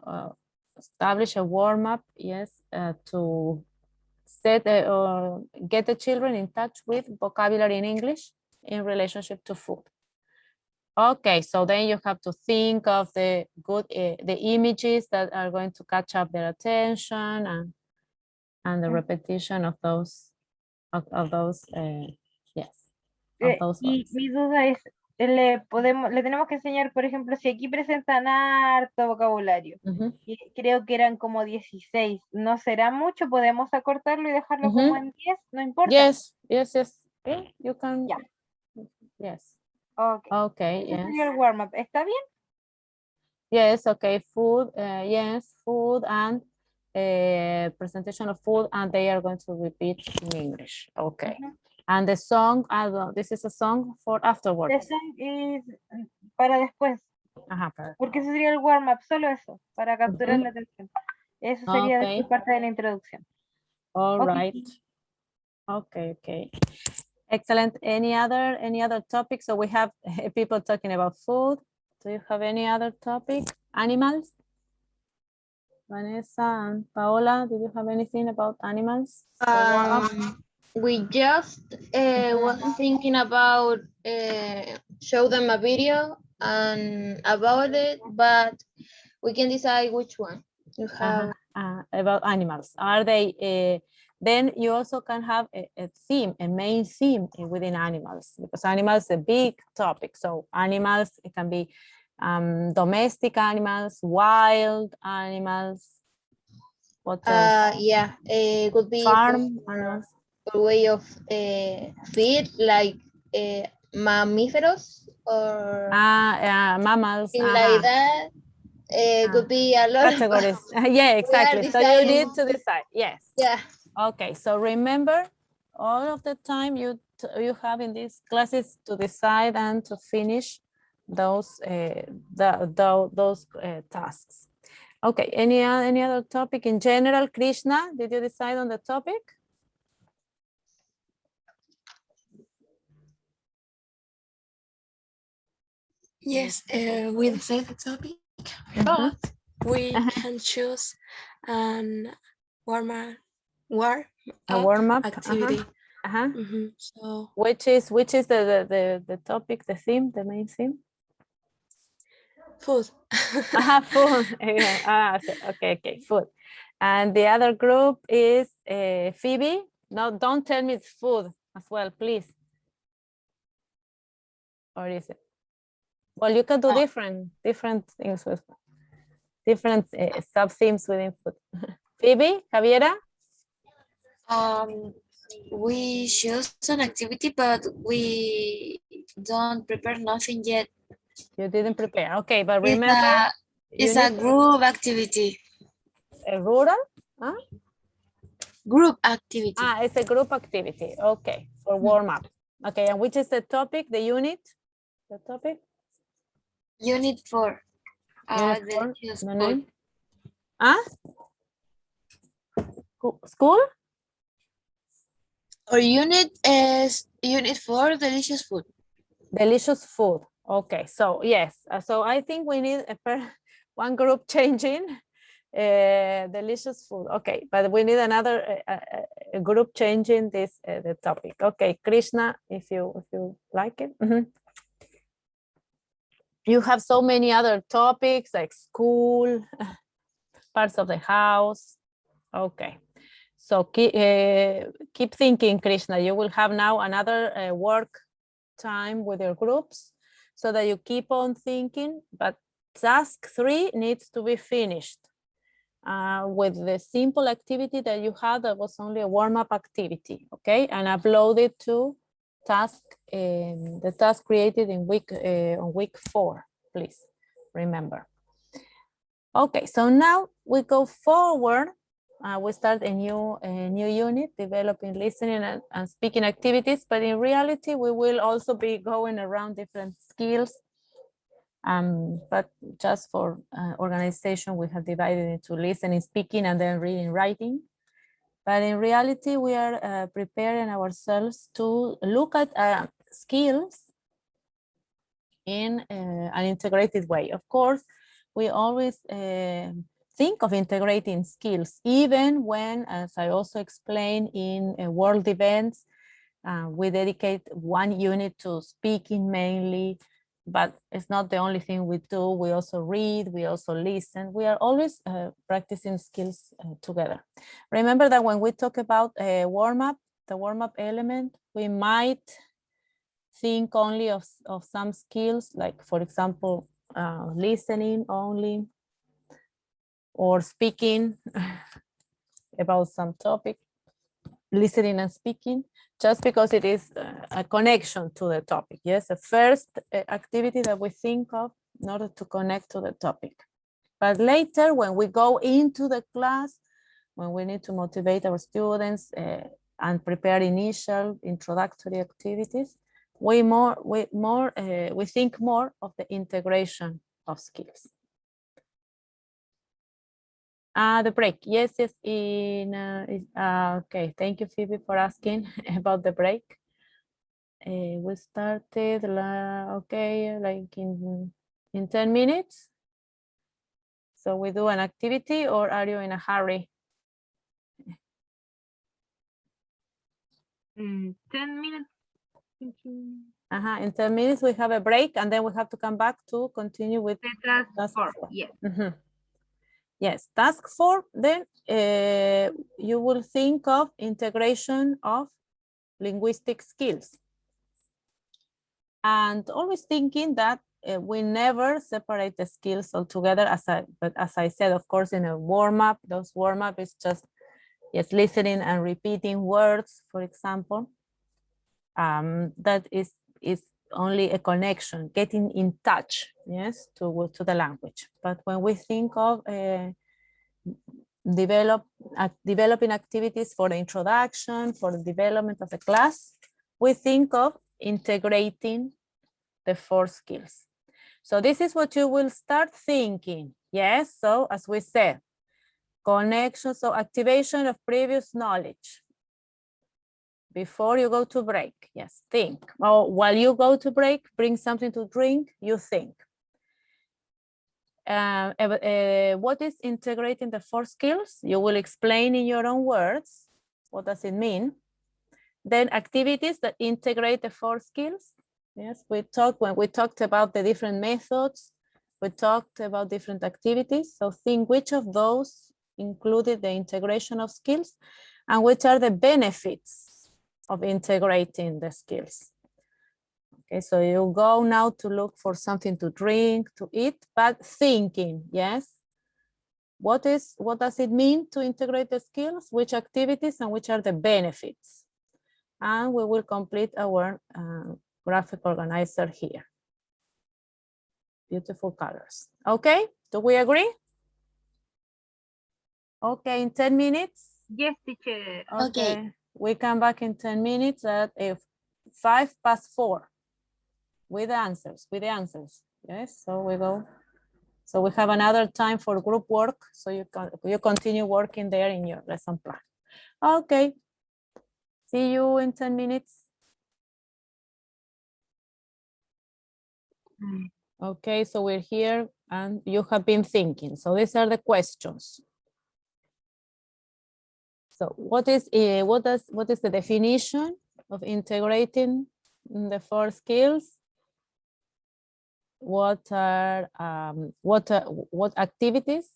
establish a warm-up, yes, to set or get the children in touch with vocabulary in English in relationship to food. Okay, so then you have to think of the good, the images that are going to catch up their attention and the repetition of those, yes. Y mi duda es, le tenemos que enseñar, por ejemplo, si aquí presentan harto vocabulario, y creo que eran como 16, ¿no será mucho? ¿Podemos acortarlo y dejarlo como en 10? No importa. Yes. Okay, you can. Yeah. Yes. Okay, yes. El warm-up, ¿está bien? Yes, okay, food, yes, food and presentation of food, and they are going to repeat in English. Okay. And the song, this is a song for afterwards. The song is para después. Porque eso sería el warm-up, solo eso, para capturar la atención. Eso sería después parte de la introducción. All right. Okay. Excellent. Any other topic? So we have people talking about food. Do you have any other topic? Animals? Vanessa and Paola, do you have anything about animals? We just was thinking about show them a video and about it, but we can decide which one you have. About animals. Are they, then you also can have a theme, a main theme within animals, because animals is a big topic. So animals, it can be domestic animals, wild animals. What else? Yeah, it could be Farm animals. for way of feed, like mamíferos or Mammals. thing like that. Could be a lot Categories. Yeah, exactly. So you need to decide. Yes. Yeah. Okay. So remember, all of the time you have in these classes to decide and to finish those tasks. Okay. Any other topic in general? Krishna, did you decide on the topic? Yes, we decided the topic, but we can choose an warm-up activity. So which is the topic, the theme, the main theme? Food. Food. Okay, food. And the other group is Phoebe. No, don't tell me it's food as well, please. Or is it? Well, you can do different things with different sub-themes within food. Phoebe, Javiera? We choose an activity, but we don't prepare nothing yet. You didn't prepare. Okay, but remember, it's a group activity. A rural? Huh? Group activity. It's a group activity. Okay, for warm up. Okay, and which is the topic, the unit? The topic? Unit 4. The name? School? Our unit is Unit 4, delicious food. Delicious food. Okay, so yes. So I think we need one group changing. Delicious food. Okay, but we need another group changing this the topic. Okay, Krishna, if you like it. You have so many other topics like school, parts of the house. Okay, so keep thinking, Krishna. You will have now another work time with your groups so that you keep on thinking, but task 3 needs to be finished with the simple activity that you had that was only a warm-up activity, okay? And upload it to the task created in on week 4, please remember. Okay, so now we go forward. We start a new unit, developing listening and speaking activities, but in reality, we will also be going around different skills. But just for organization, we have divided into listening, speaking, and then reading, writing. But in reality, we are preparing ourselves to look at skills in an integrated way. Of course, we always think of integrating skills, even when, as I also explained in world events, we dedicate one unit to speaking mainly, but it's not the only thing we do. We also read, we also listen. We are always practicing skills together. Remember that when we talk about a warm-up, the warm-up element, we might think only of some skills, like for example, listening only, or speaking about some topic, listening and speaking, just because it is a connection to the topic. Yes, the first activity that we think of in order to connect to the topic. But later, when we go into the class, when we need to motivate our students and prepare initial introductory activities, we think more of the integration of skills. The break, yes, okay, thank you, Phoebe, for asking about the break. We started, okay, like in 10 minutes. So we do an activity, or are you in a hurry? 10 minutes. In 10 minutes we have a break, and then we have to come back to continue with Task 4. Yes. Yes, task 4, then you will think of integration of linguistic skills. And always thinking that we never separate the skills altogether, but as I said, of course, in a warm-up, those warm-up is just listening and repeating words, for example. That is only a connection, getting in touch, yes, to the language. But when we think of developing activities for the introduction, for the development of the class, we think of integrating the 4 skills. So this is what you will start thinking. Yes, so as we said, connection, so activation of previous knowledge. Before you go to break, yes, think. Or while you go to break, bring something to drink, you think. What is integrating the 4 skills? You will explain in your own words. What does it mean? Then activities that integrate the 4 skills. Yes, when we talked about the different methods, we talked about different activities. So think which of those included the integration of skills and which are the benefits of integrating the skills. Okay, so you go now to look for something to drink, to eat, but thinking, yes. What does it mean to integrate the skills? Which activities and which are the benefits? And we will complete our graphic organizer here. Beautiful colors. Okay, do we agree? Okay, in 10 minutes? Yes, teacher. Okay. We come back in 10 minutes at 4:05 with the answers, Yes, so we go. So we have another time for group work. So you continue working there in your lesson plan. Okay. See you in 10 minutes. Okay, so we're here and you have been thinking. So these are the questions. So what is the definition of integrating the 4 skills? What activities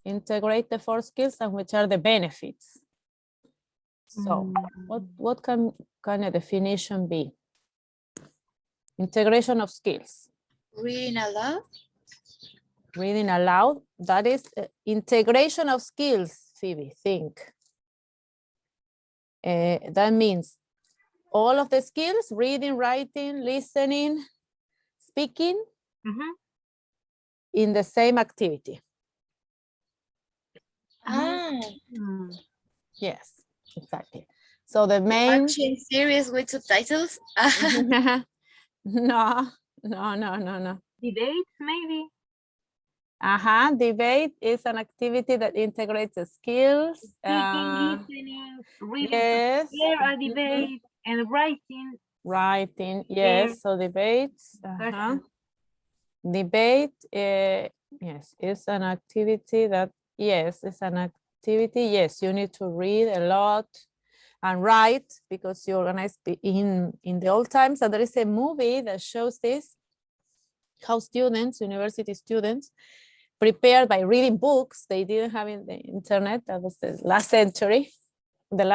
integrate the 4 skills and which are the benefits? So what can a definition be? Integration of skills. Reading aloud. Reading aloud, that is integration of skills, Phoebe, think. That means all of the skills, reading, writing, listening, speaking, in the same activity. Yes, exactly. So the main... Watching series with subtitles? No. Debates, maybe? Debate is an activity that integrates the skills. Speaking, listening, reading, yes. a debate, and writing. Writing, yes. So debates. Debate, yes, is an activity that, yes, it's an activity. Yes, you need to read a lot and write because you organize in the old times. And there is a movie that shows this, how students, university students, prepared by reading books. They didn't have the internet. That was the last century, in the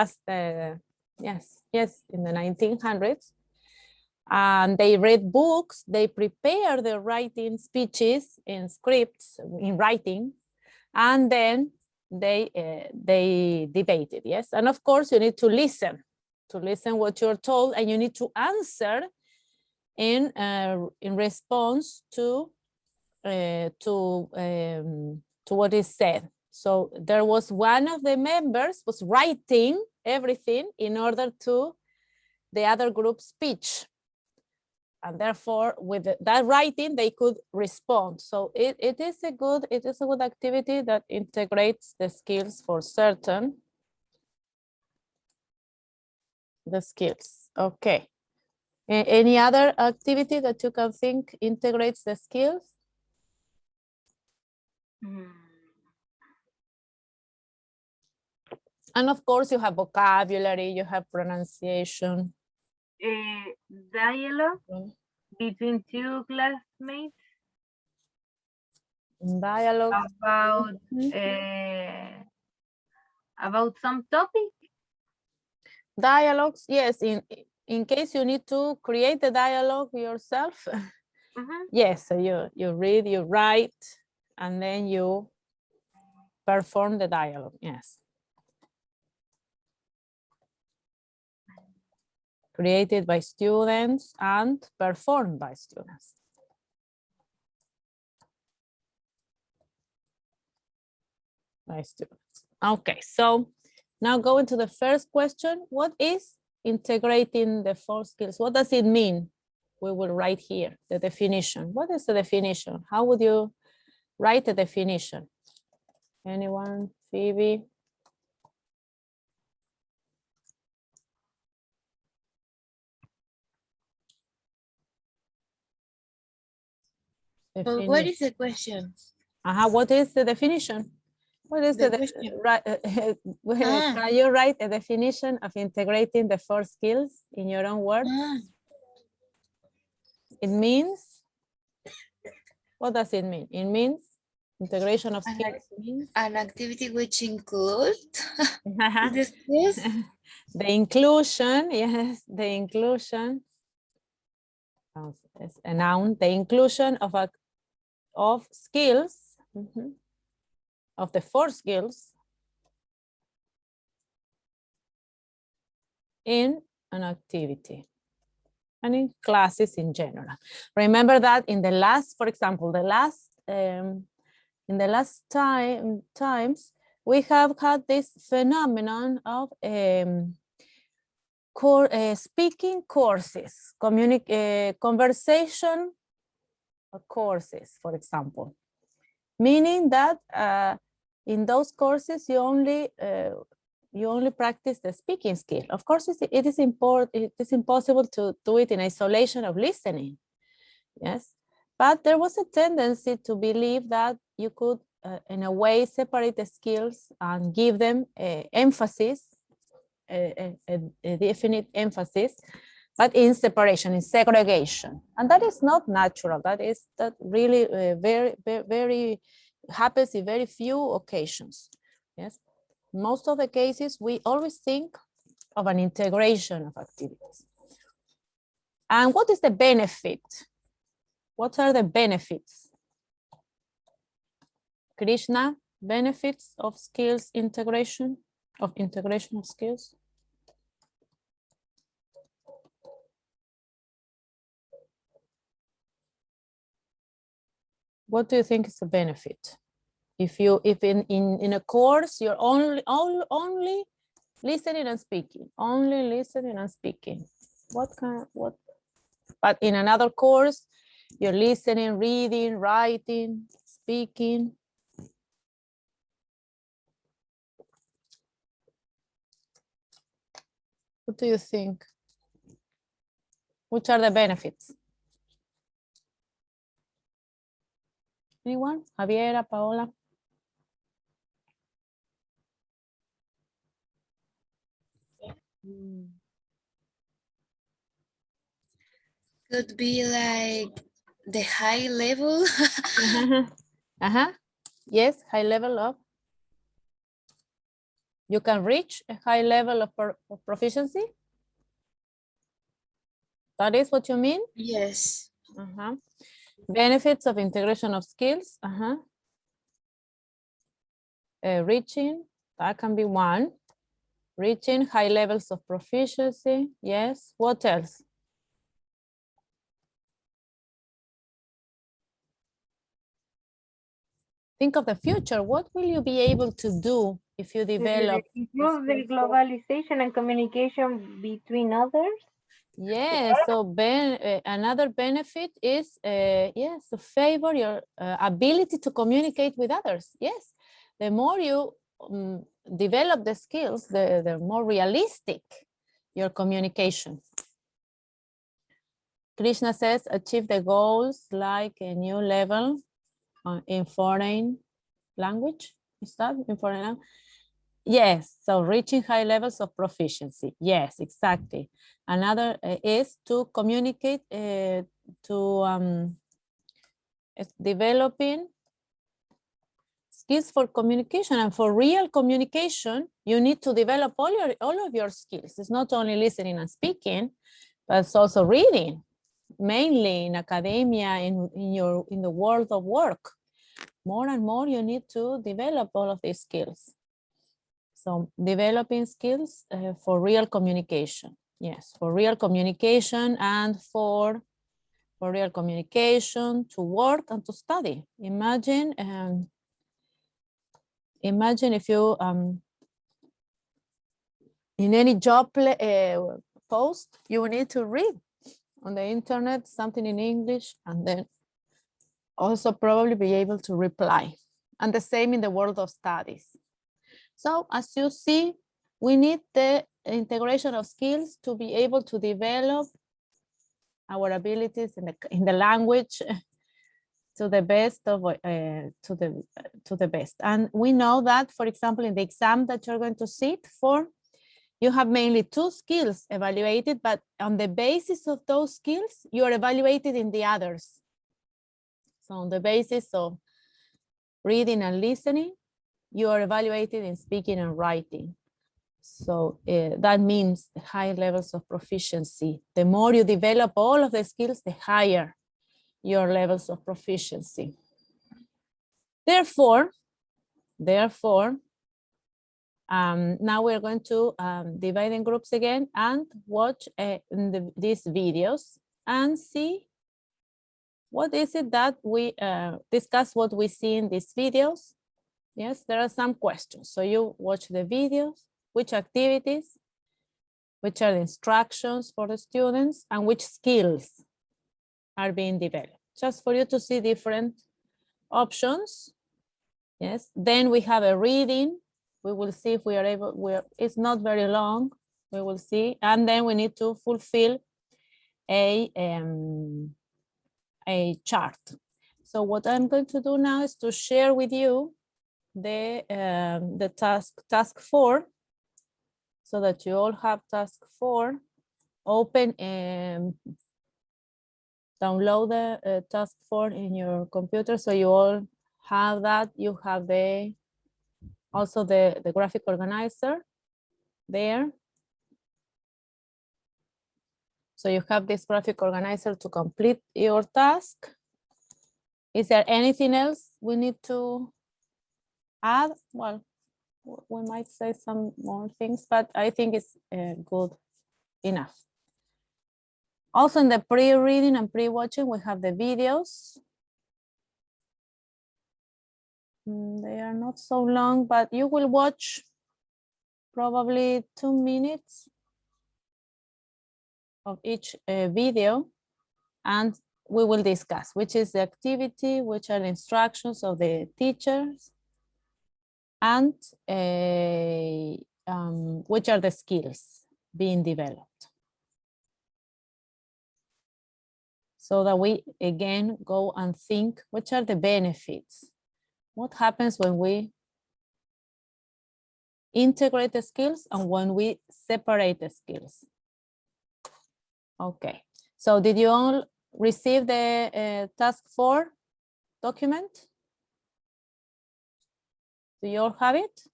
1900s. And they read books, they prepare their writing speeches in scripts, in writing, and then they debated, yes? And of course, you need to listen what you're told, and you need to answer in response to what is said. So there was one of the members was writing everything in order to the other group's speech. And therefore, with that writing, they could respond. So it is a good activity that integrates the skills for certain. The skills, okay. Any other activity that you can think integrates the skills? And of course, you have vocabulary, you have pronunciation. Dialogue between two classmates. Dialogue. About some topic. Dialogues, yes, in case you need to create the dialogue yourself. Yes, so you read, you write, and then you perform the dialogue, yes. Created by students and performed by students. By students. Okay, so now going to the first question. What is integrating the 4 skills? What does it mean? We will write here the definition. What is the definition? How would you write the definition? Anyone? Phoebe? But what is the question? What is the definition? What is the question? Right? Can you write a definition of integrating the 4 skills in your own words? It means, what does it mean? It means integration of skills means an activity which includes the skills. The inclusion, yes, the inclusion. It's a noun, the inclusion of skills, of the 4 skills in an activity and in classes in general. Remember that in the last, for example, in the last times, we have had this phenomenon of speaking courses, conversation courses, for example, meaning that in those courses you only practice the speaking skill. Of course, it is impossible to do it in isolation of listening. Yes, but there was a tendency to believe that you could, in a way, separate the skills and give them emphasis, a definite emphasis, but in separation, in segregation. And that is not natural. That really very happens in very few occasions. Yes, most of the cases, we always think of an integration of activities. And what is the benefit? What are the benefits? Krishna, benefits of skills integration, of skills? What do you think is the benefit? If in a course you're only listening and speaking, only listening and speaking, but in another course you're listening, reading, writing, speaking. What do you think? Which are the benefits? Anyone? Javiera, Paola? Could be like the high level. Yes, high level of. You can reach a high level of proficiency. That is what you mean? Yes. Benefits of integration of skills. Reaching, that can be one. Reaching high levels of proficiency. Yes. What else? Think of the future. What will you be able to do if you develop? Improve the globalization and communication between others. Yes, so another benefit is, yes, to favor your ability to communicate with others. Yes, the more you develop the skills, the more realistic your communication. Krishna says, achieve the goals like a new level in foreign language. Is that in foreign language? Yes, so reaching high levels of proficiency. Yes, exactly. Another is to communicate, developing skills for communication. And for real communication, you need to develop all of your skills. It's not only listening and speaking, but it's also reading, mainly in academia, in the world of work. More and more, you need to develop all of these skills. So developing skills for real communication. Yes, for real communication and for real communication, to work and to study. Imagine if you, in any job post, you need to read on the internet something in English, and then also probably be able to reply. And the same in the world of studies. So as you see, we need the integration of skills to be able to develop our abilities in the language to the best of to the best. And we know that, for example, in the exam that you're going to sit for, you have mainly 2 skills evaluated, but on the basis of those skills, you are evaluated in the others. So on the basis of reading and listening, you are evaluated in speaking and writing. So that means high levels of proficiency. The more you develop all of the skills, the higher your levels of proficiency. Therefore, now we're going to divide in groups again and watch these videos and see what is it that we discuss, what we see in these videos. Yes, there are some questions. So you watch the videos, which activities, which are the instructions for the students, and which skills are being developed, just for you to see different options. Yes, then we have a reading. We will see if we are able, it's not very long, we will see. And then we need to fulfill a chart. So what I'm going to do now is to share with you the task 4, so that you all have task 4 open and download the task 4 in your computer, so you all have that. You have also the graphic organizer there. So you have this graphic organizer to complete your task. Is there anything else we need to add? Well, we might say some more things, but I think it's good enough. Also in the pre-reading and pre-watching, we have the videos. They are not so long, but you will watch probably 2 minutes of each video, and we will discuss which is the activity, which are the instructions of the teachers, and which are the skills being developed. So that we again go and think, which are the benefits? What happens when we integrate the skills and when we separate the skills? Okay, so did you all receive the task 4 document? Do you all have it?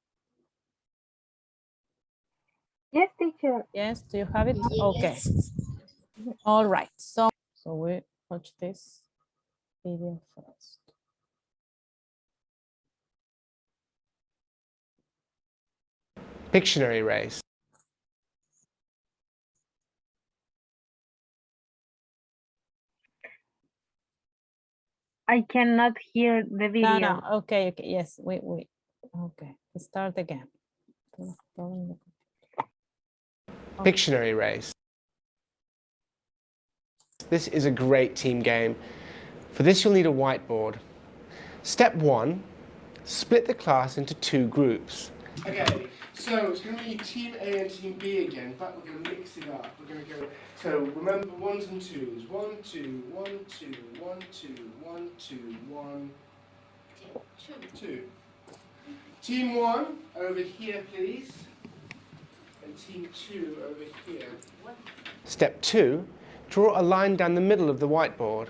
Yes, teacher. Yes, do you have it? Yes. Okay. All right, so we watch this video first. Pictionary race. I cannot hear the video. No, okay, yes, we okay, let's start again. Pictionary race. This is a great team game. For this, you'll need a whiteboard. Step 1, split the class into 2 groups. Okay, so it's going to be Team A and Team B again, but we're going to mix it up. We're going to go, so remember 1s and 2s. 1, 2, 1, 2, 1, 2, 1, 2, 1, 2. Team 1 over here, please. And team 2 over here. Step 2, draw a line down the middle of the whiteboard.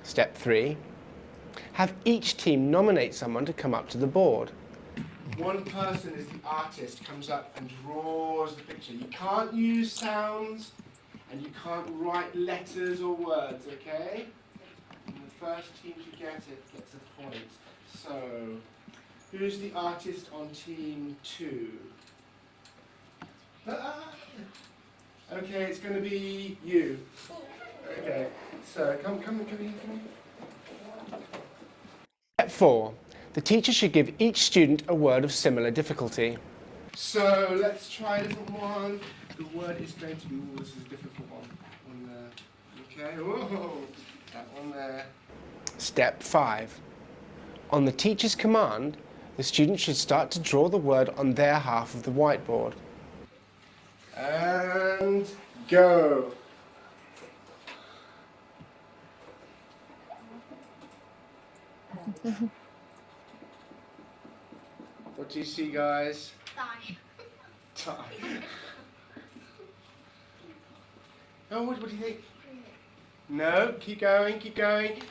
Step 3, have each team nominate someone to come up to the board. One person is the artist, comes up and draws the picture. You can't use sounds and you can't write letters or words, okay? And the first team to get it gets a point. So, who's the artist on team 2? Okay, it's going to be you. Okay, so come here. Step 4. The teacher should give each student a word of similar difficulty. So let's try a different one. The word is going to be, this is a difficult one. One there. Okay, whoa, that one there. Step 5. On the teacher's command, the student should start to draw the word on their half of the whiteboard. And go. What do you see, guys? Tie. Oh, what do you think? No, keep going.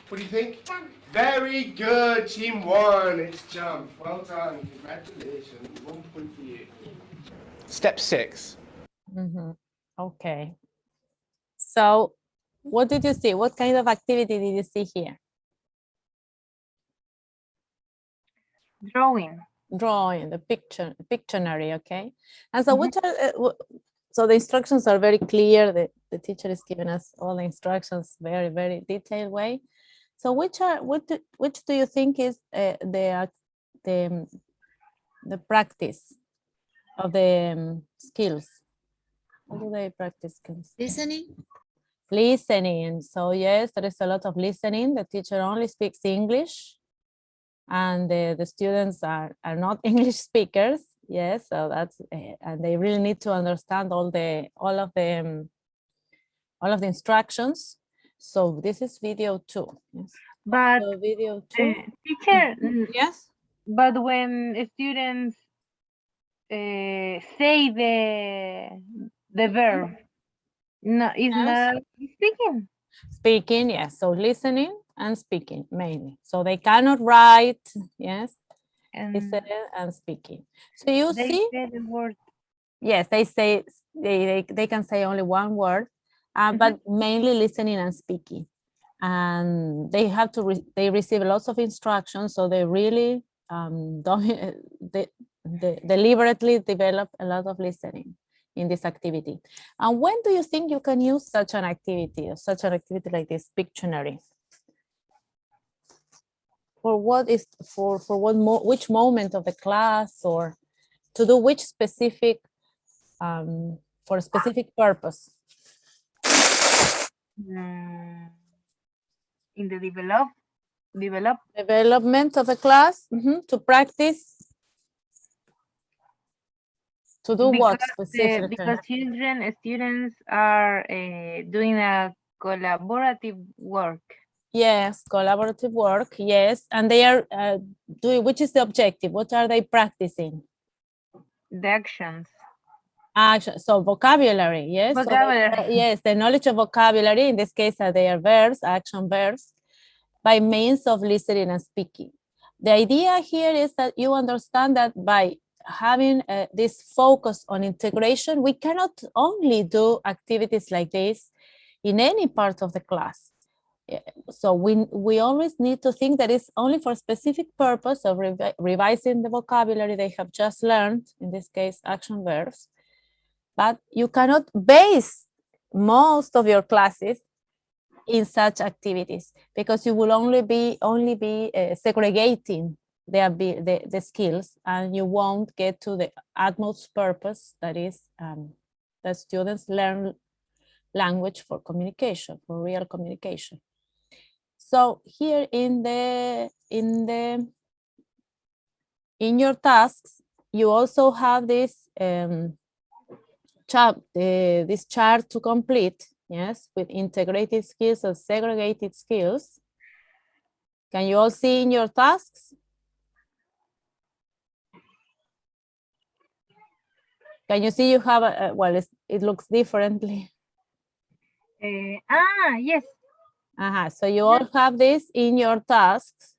What do you think? Jump. Very good, team 1. It's jump. Well done. Congratulations. 1 point for you. Step 6. Okay. So, what did you see? What kind of activity did you see here? Drawing the Pictionary, okay. And so which are so the instructions are very clear. The teacher is giving us all the instructions very detailed way. So which do you think is the practice of the skills? How do they practice skills? Listening. So yes, there is a lot of listening. The teacher only speaks English. And the students are not English speakers, yes. So that's and they really need to understand all of the instructions. So this is video 2. Yes. But so video 2. Teacher, yes. But when students say the verb, no, it's not speaking. Speaking, yes. So listening and speaking mainly. So they cannot write, yes, and speaking. So you see, say the word. Yes, they say they can say only one word, but mainly listening and speaking. And they have to they receive lots of instructions, so they really deliberately develop a lot of listening in this activity. And when do you think you can use such an activity like this Pictionary? For what is which moment of the class, or to do which specific for a specific purpose? In the development of the class, to practice. To do what specifically? Because students are doing a collaborative work. Yes, collaborative work, yes. And they are doing, which is the objective? What are they practicing? The actions. Action, so vocabulary, yes. Vocabulary. So yes, the knowledge of vocabulary, in this case, they are verbs, action verbs, by means of listening and speaking. The idea here is that you understand that by having this focus on integration, we cannot only do activities like this in any part of the class. So we always need to think that it's only for a specific purpose of revising the vocabulary they have just learned, in this case, action verbs. But you cannot base most of your classes in such activities, because you will only be segregating the skills, and you won't get to the utmost purpose, that is that students learn language for communication, for real communication. So here in your tasks, you also have this this chart to complete, yes, with integrated skills and segregated skills. Can you all see in your tasks? Can you see you have a, well, it looks differently. Yes. So you all have this in your tasks,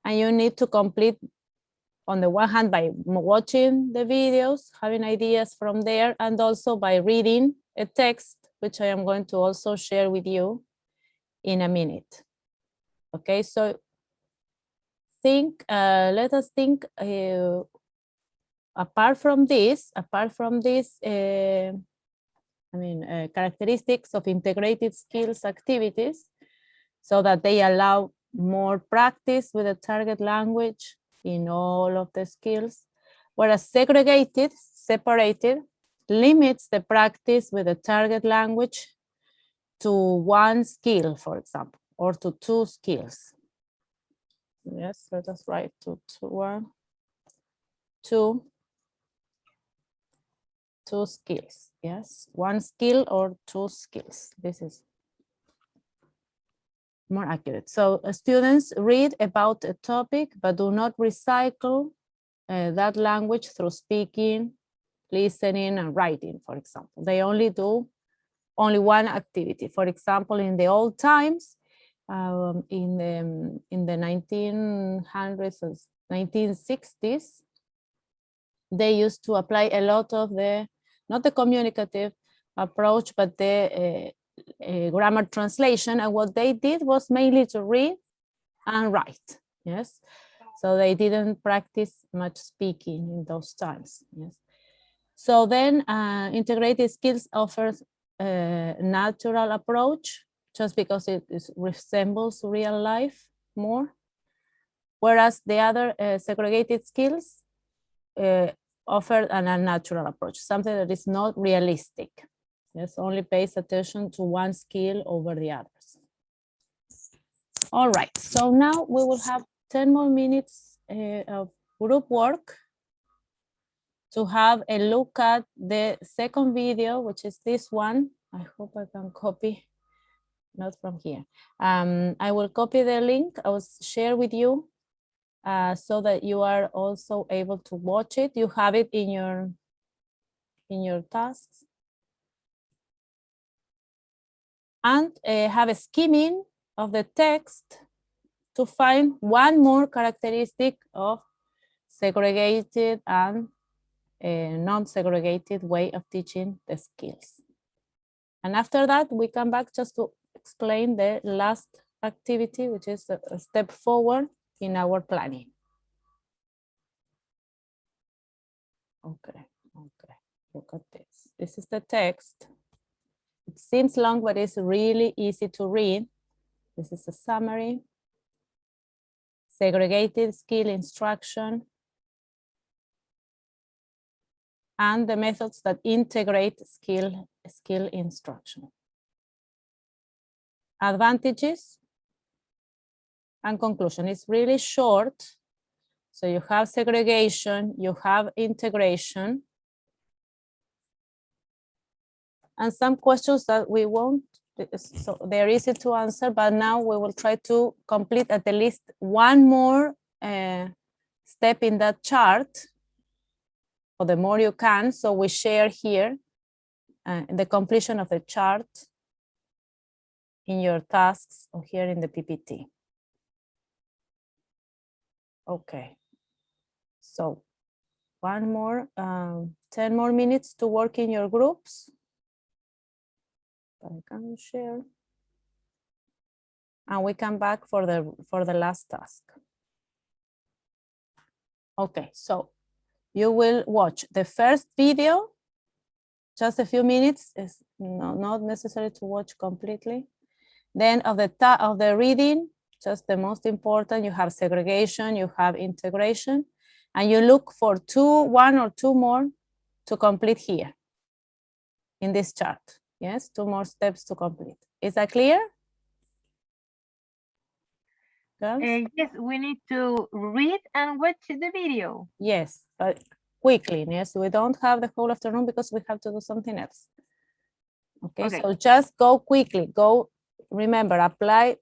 and you need to complete, on the one hand, by watching the videos, having ideas from there, and also by reading a text, which I am going to also share with you in a minute. Okay, so let us think, apart from this, characteristics of integrated skills activities, so that they allow more practice with the target language in all of the skills, whereas separated, limits the practice with the target language to one skill, for example, or to two skills. Yes, let us write two skills. Yes, one skill or two skills. This is more accurate. So students read about a topic, but do not recycle that language through speaking, listening, and writing, for example. They only do one activity. For example, in the old times, in the 1900s and 1960s, they used to apply a lot of not the communicative approach, but the grammar translation. And what they did was mainly to read and write. Yes. So they didn't practice much speaking in those times. Yes. So then integrated skills offers a natural approach, just because it resembles real life more. Whereas the other segregated skills offer an unnatural approach, something that is not realistic. Yes, only pays attention to one skill over the others. All right, so now we will have 10 more minutes of group work to have a look at the second video, which is this one. I hope I can copy, not from here. I will copy the link I will share with you so that you are also able to watch it. You have it in your tasks. And have a skimming of the text to find one more characteristic of segregated and non-segregated way of teaching the skills. And after that, we come back just to explain the last activity, which is a step forward in our planning. Okay, look at this. This is the text. It seems long, but it's really easy to read. This is a summary. Segregated skill instruction. And the methods that integrate skill instruction. Advantages and conclusion. It's really short. So you have segregation, you have integration. And some questions that we won't, so they're easy to answer, but now we will try to complete at the least one more step in that chart, or the more you can. So we share here the completion of the chart in your tasks or here in the PPT. Okay, so one more, 10 more minutes to work in your groups. I can share. And we come back for the last task. Okay, so you will watch the first video, just a few minutes. It's not necessary to watch completely. Then of the reading, just the most important, you have segregation, you have integration, and you look for one or two more to complete here in this chart. Yes, 2 more steps to complete. Is that clear? girls? Yes, we need to read and watch the video. Yes, but quickly. Yes, we don't have the whole afternoon because we have to do something else. Okay, so just go quickly. Go, remember, apply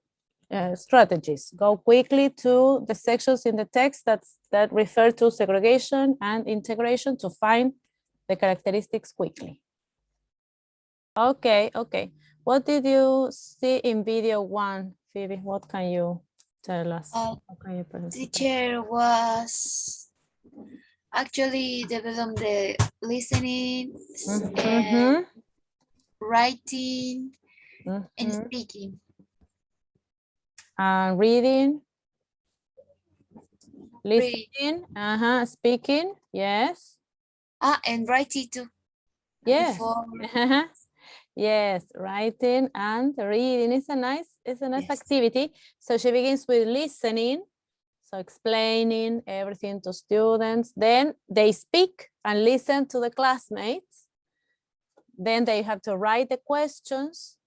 strategies. Go quickly to the sections in the text that refer to segregation and integration to find the characteristics quickly. Okay, okay. What did you see in video 1, Phoebe? What can you tell us? How can you participate? Teacher was actually developing the listening, and writing, and speaking. Reading, listening, speaking, yes. And writing too. Yes. Before. Yes, writing and reading is a nice activity. So she begins with listening, so explaining everything to students. Then they speak and listen to the classmates. Then they have to write the questions,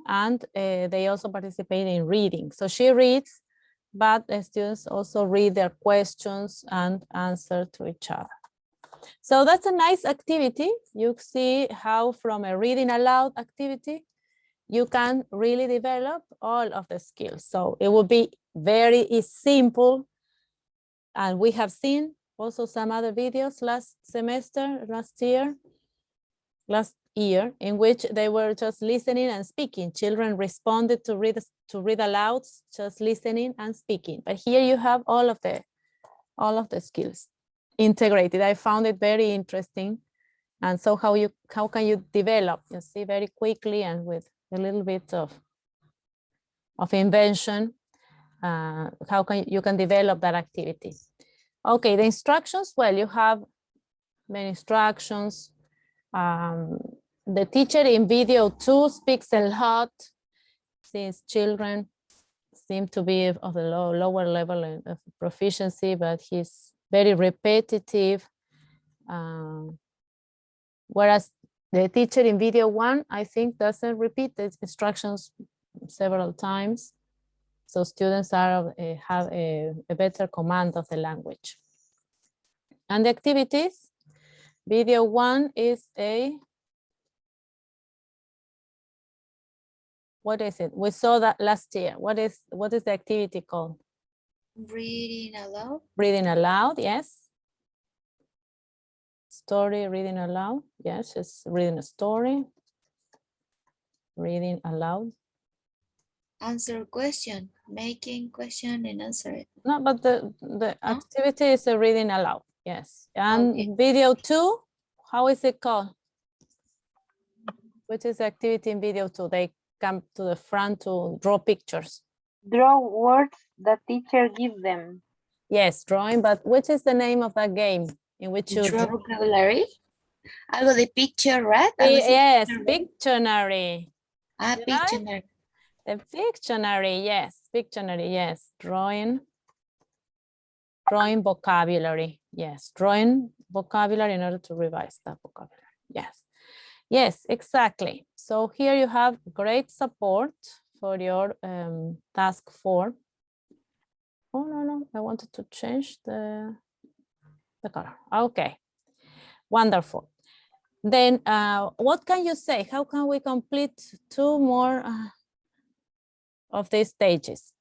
and they also participate in reading. So she reads, but the students also read their questions and answer to each other. So that's a nice activity. You see how from a reading aloud activity, you can really develop all of the skills. So it will be very simple. And we have seen also some other videos last year, in which they were just listening and speaking. Children responded to read aloud, just listening and speaking. But here you have all of the skills integrated. I found it very interesting. And so how can you develop, you see, very quickly and with a little bit of invention, how can you can develop that activity. Okay, the instructions, well, you have many instructions. The teacher in video 2 speaks a lot, since children seem to be of the lower level of proficiency, but he's very repetitive. Whereas the teacher in video 1, I think, doesn't repeat the instructions several times. So students have a better command of the language. And the activities, video 1 is what is it? We saw that last year. What is the activity called? Reading aloud. Reading aloud, yes. Story, reading aloud. Yes, it's reading a story. Reading aloud. Answer question, making question and answer it. No, but the activity is a reading aloud, yes. And okay. Video 2, how is it called? Which is the activity in video 2? They come to the front to draw pictures. Draw words that teacher gives them. Yes, drawing, but which is the name of that game in which you draw vocabulary? Algo de picture, right? Yes, Pictionary. Pictionary. The Pictionary, yes, Pictionary, yes. Drawing vocabulary, yes. Drawing vocabulary in order to revise that vocabulary, yes. Yes, exactly. So here you have great support for your task 4. Oh, no, I wanted to change the color. Okay, wonderful. Then what can you say? How can we complete 2 more of these stages?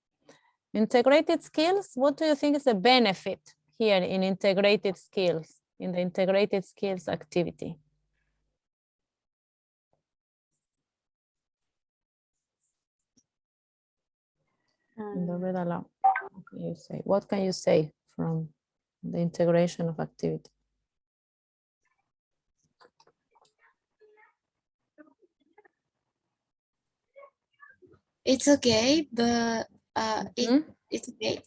Integrated skills, what do you think is the benefit here in integrated skills, in the integrated skills activity? What can you say from the integration of activity? It's okay, but it's okay.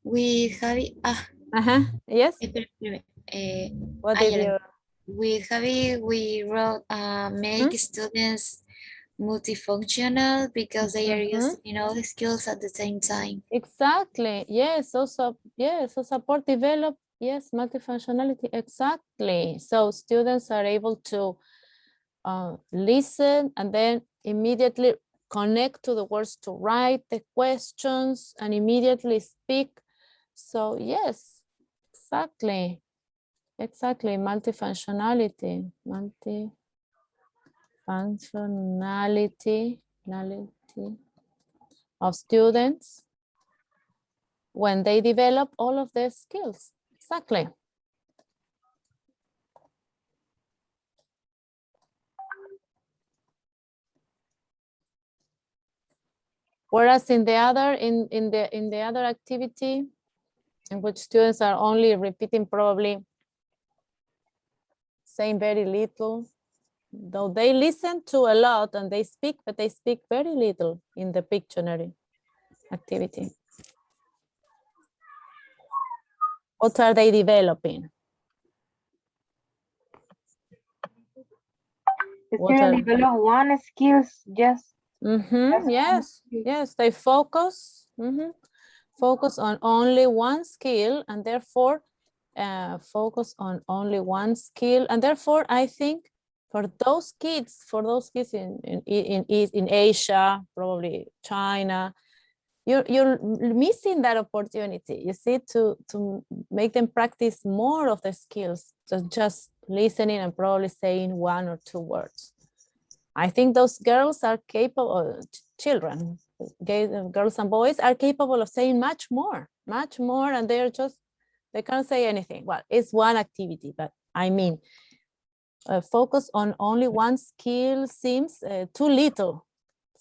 With Javi, yes. What did you? With Javi, we wrote make students multifunctional because they are using all the skills at the same time. Exactly. Yes. So support develop. Yes, multifunctionality. Exactly. So students are able to listen and then immediately connect to the words, to write the questions and immediately speak. So yes, exactly. Exactly, multifunctionality of students when they develop all of their skills. Exactly. Whereas in the other activity, in which students are only repeating, probably saying very little, though they listen to a lot and they speak, but they speak very little in the Pictionary activity. What are they developing? The student develop one skills just. Yes, they focus. Focus on only one skill, and therefore focus on only one skill, and therefore I think for those kids in Asia, probably China, you're missing that opportunity, you see, to make them practice more of the skills than just listening and probably saying one or two words. I think those girls are capable, children, girls and boys are capable of saying much more, and they can't say anything. Well, it's one activity, but I mean, focus on only one skill seems too little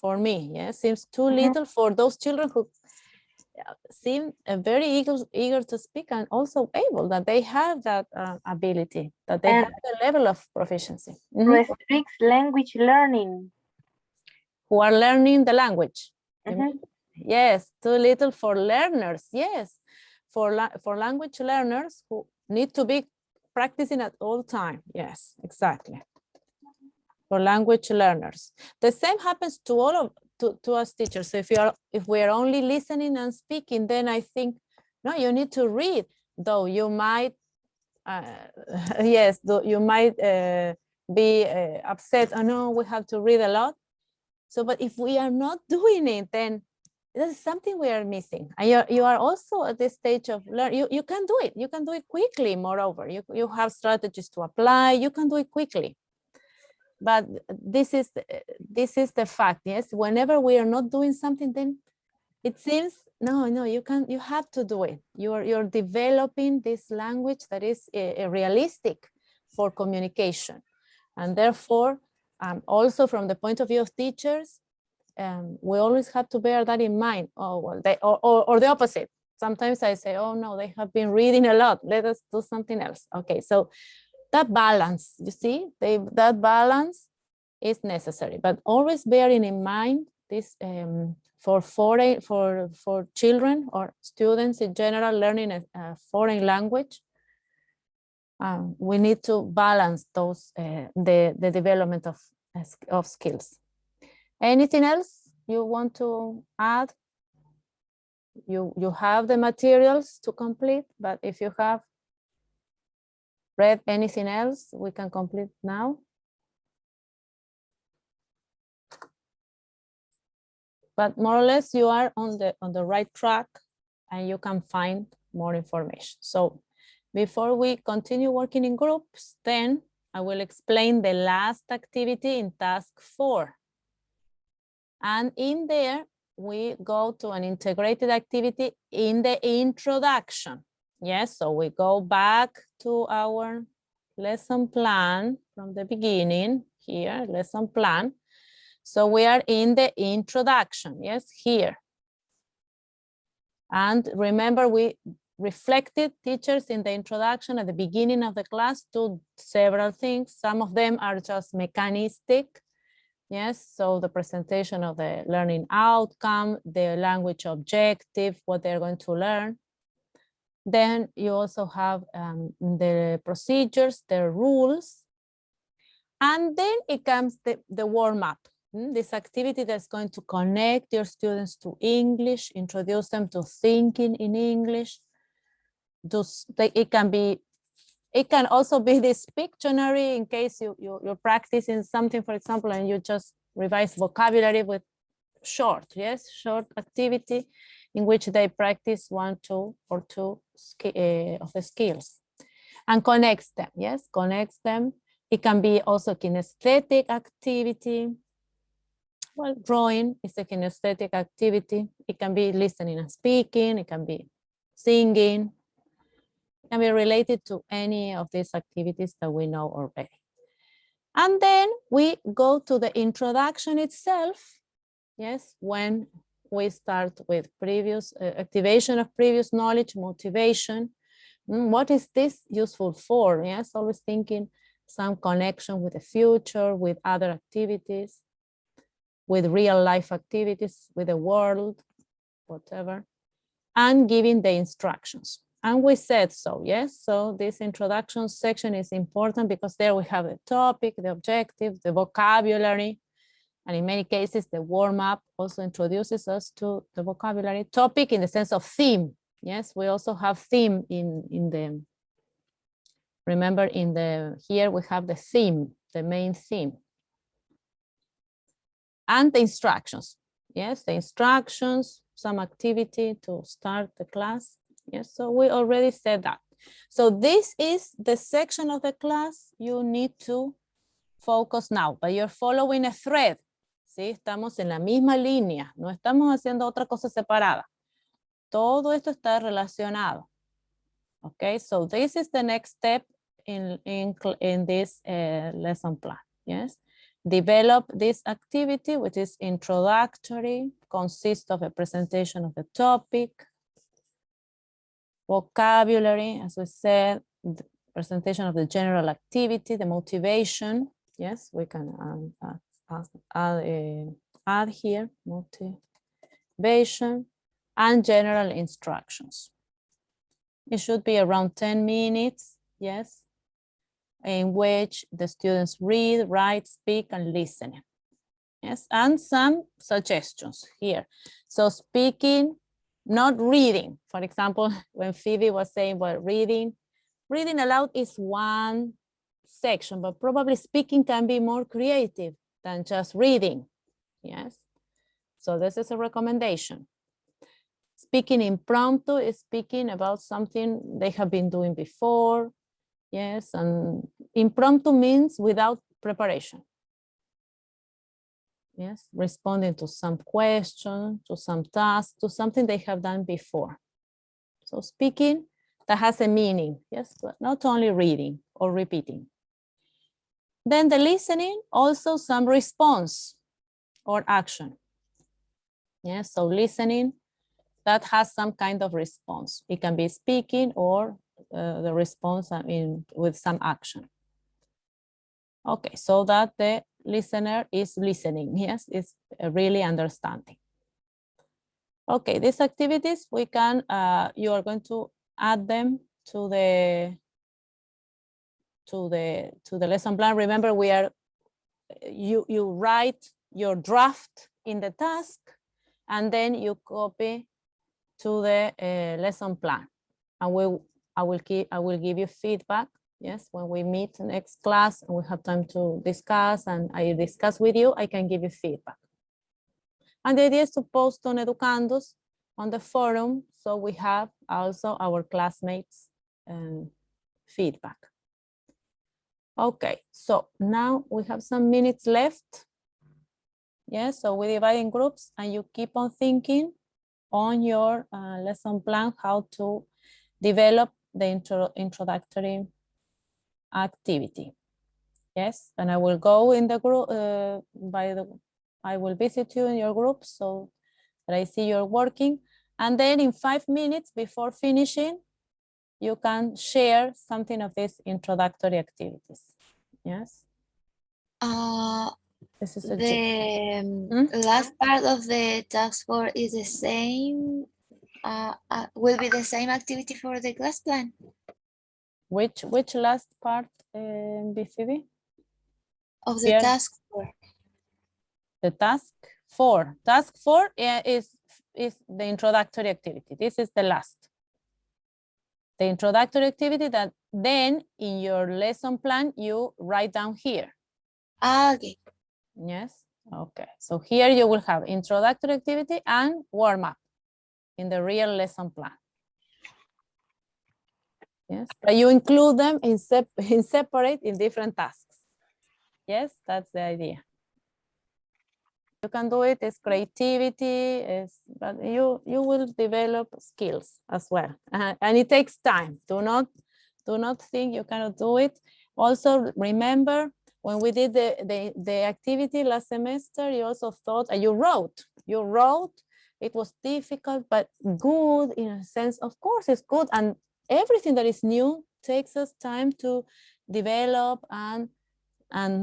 for me. Yeah, seems too little for those children who seem very eager to speak and also able, that they have that ability, that they have the level of proficiency. Restricts language learning. Who are learning the language. Yes, too little for learners. Yes, for language learners who need to be practicing at all time. Yes, exactly. For language learners. The same happens to all of to us teachers. So if we are only listening and speaking, then I think no, you need to read. Though you might, yes, though you might be upset. Oh no, we have to read a lot. So, but if we are not doing it, then there's something we are missing. And you are also at this stage of learning. You can do it. You can do it quickly. Moreover, you have strategies to apply. You can do it quickly. But this is the fact. Yes, whenever we are not doing something, then it seems no. You have to do it. You're developing this language that is realistic for communication, and therefore, also from the point of view of teachers, we always have to bear that in mind. Oh well, or the opposite. Sometimes I say, oh no, they have been reading a lot. Let us do something else. Okay, so that balance, you see, that balance is necessary, but always bearing in mind this for children or students in general learning a foreign language. We need to balance those the development of skills. Anything else you want to add? You have the materials to complete, but if you have read anything else, we can complete now. But more or less you are on the right track and you can find more information. So before we continue working in groups, then I will explain the last activity in task 4. And in there, we go to an integrated activity in the introduction. Yes, so we go back to our lesson plan from the beginning here, lesson plan. So we are in the introduction, yes, here. And remember, we reflected teachers in the introduction at the beginning of the class to several things. Some of them are just mechanistic. Yes, so the presentation of the learning outcome, the language objective, what they're going to learn. Then you also have the procedures, the rules. And then it comes the warm-up. This activity that's going to connect your students to English, introduce them to thinking in English. It can also be this Pictionary in case you're practicing something, for example, and you just revise vocabulary with short, yes, short activity in which they practice 1, 2, or 2 of the skills and connects them, yes, connects them. It can be also kinesthetic activity. Well, drawing is a kinesthetic activity. It can be listening and speaking. It can be singing. It can be related to any of these activities that we know already. And then we go to the introduction itself. Yes, when we start with previous activation of previous knowledge, motivation. What is this useful for? Yes, always thinking some connection with the future, with other activities, with real life activities, with the world, whatever, and giving the instructions. And we said so, yes? So this introduction section is important because there we have the topic, the objective, the vocabulary, and in many cases, the warm-up also introduces us to the vocabulary. Topic in the sense of theme, yes? We also have theme in the, remember here we have the theme, the main theme. And the instructions, yes, the instructions, some activity to start the class. Yes, so we already said that. So this is the section of the class you need to focus now, but you're following a thread. ¿Sí? Estamos en la misma línea, no estamos haciendo otra cosa separada. Todo esto está relacionado. Okay, so this is the next step in this lesson plan, yes? Develop this activity, which is introductory, consists of a presentation of the topic, vocabulary, as we said, the presentation of the general activity, the motivation. Yes, we can add here, motivation, and general instructions. It should be around 10 minutes, yes, in which the students read, write, speak, and listen. Yes, and some suggestions here. So speaking, not reading. For example, when Phoebe was saying, well, reading aloud is one section, but probably speaking can be more creative than just reading. Yes, so this is a recommendation. Speaking impromptu is speaking about something they have been doing before. Yes, and impromptu means without preparation. Yes, responding to some question, to some task, to something they have done before. So speaking that has a meaning, yes, but not only reading or repeating. Then the listening, also some response or action. Yes, so listening that has some kind of response. It can be speaking or the response with some action. Okay, so that the listener is listening, yes, is really understanding. Okay, these activities we can, you are going to add them to the lesson plan. Remember, you write your draft in the task and then you copy to the lesson plan, and I will give you feedback. Yes, when we meet next class and we have time to discuss and I discuss with you, I can give you feedback. And the idea is to post on Educandos on the forum, so we have also our classmates feedback. Okay, so now we have some minutes left. Yes, so we divide in groups and you keep on thinking on your lesson plan how to develop the introductory activity. Yes, and I will go in the group I will visit you in your group so that I see you're working. And then in 5 minutes before finishing, you can share something of these introductory activities. Yes. This is the last part of the task force is the same. Will be the same activity for the class plan. Which last part, BCB? Of the task force. The task 4. Task 4 is the introductory activity. This is the last. The introductory activity that then in your lesson plan you write down here. Okay. Yes. Okay, so here you will have introductory activity and warm-up in the real lesson plan. Yes, but you include them in separate in different tasks. Yes, that's the idea. You can do it, it's creativity, but you will develop skills as well. And it takes time. Do not think you cannot do it. Also remember, when we did the activity last semester, you also thought, you wrote, it was difficult, but good in a sense. Of course it's good, and everything that is new takes us time to develop and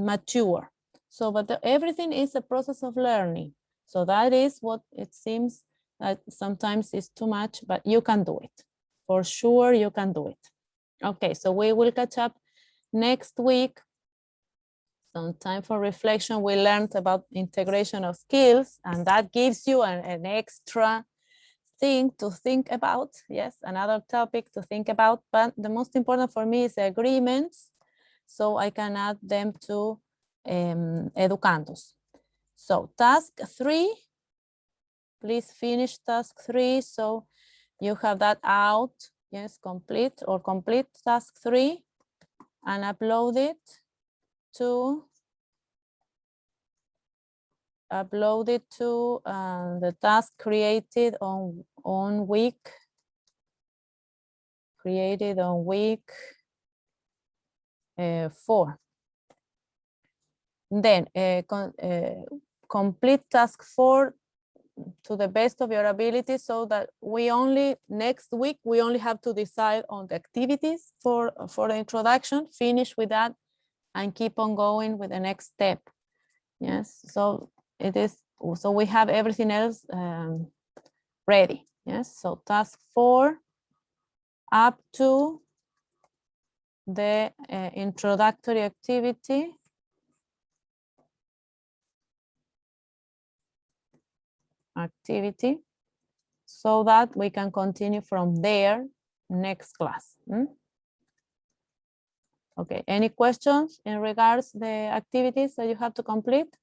mature. So, but everything is a process of learning. So that is what it seems that sometimes is too much, but you can do it. For sure, you can do it. Okay, so we will catch up next week. Some time for reflection. We learned about integration of skills, and that gives you an extra thing to think about. Yes, another topic to think about, but the most important for me is the agreements, so I can add them to educandos. So task 3, please finish task 3. So you have that out. Yes, complete task 3 and upload it to the task created on week 4. Then complete task 4 to the best of your ability, so that next week we only have to decide on the activities for the introduction, finish with that and keep on going with the next step. Yes, so we have everything else ready. Yes, so task 4 up to the introductory activity. So that we can continue from there next class. Okay, any questions in regards the activities that you have to complete?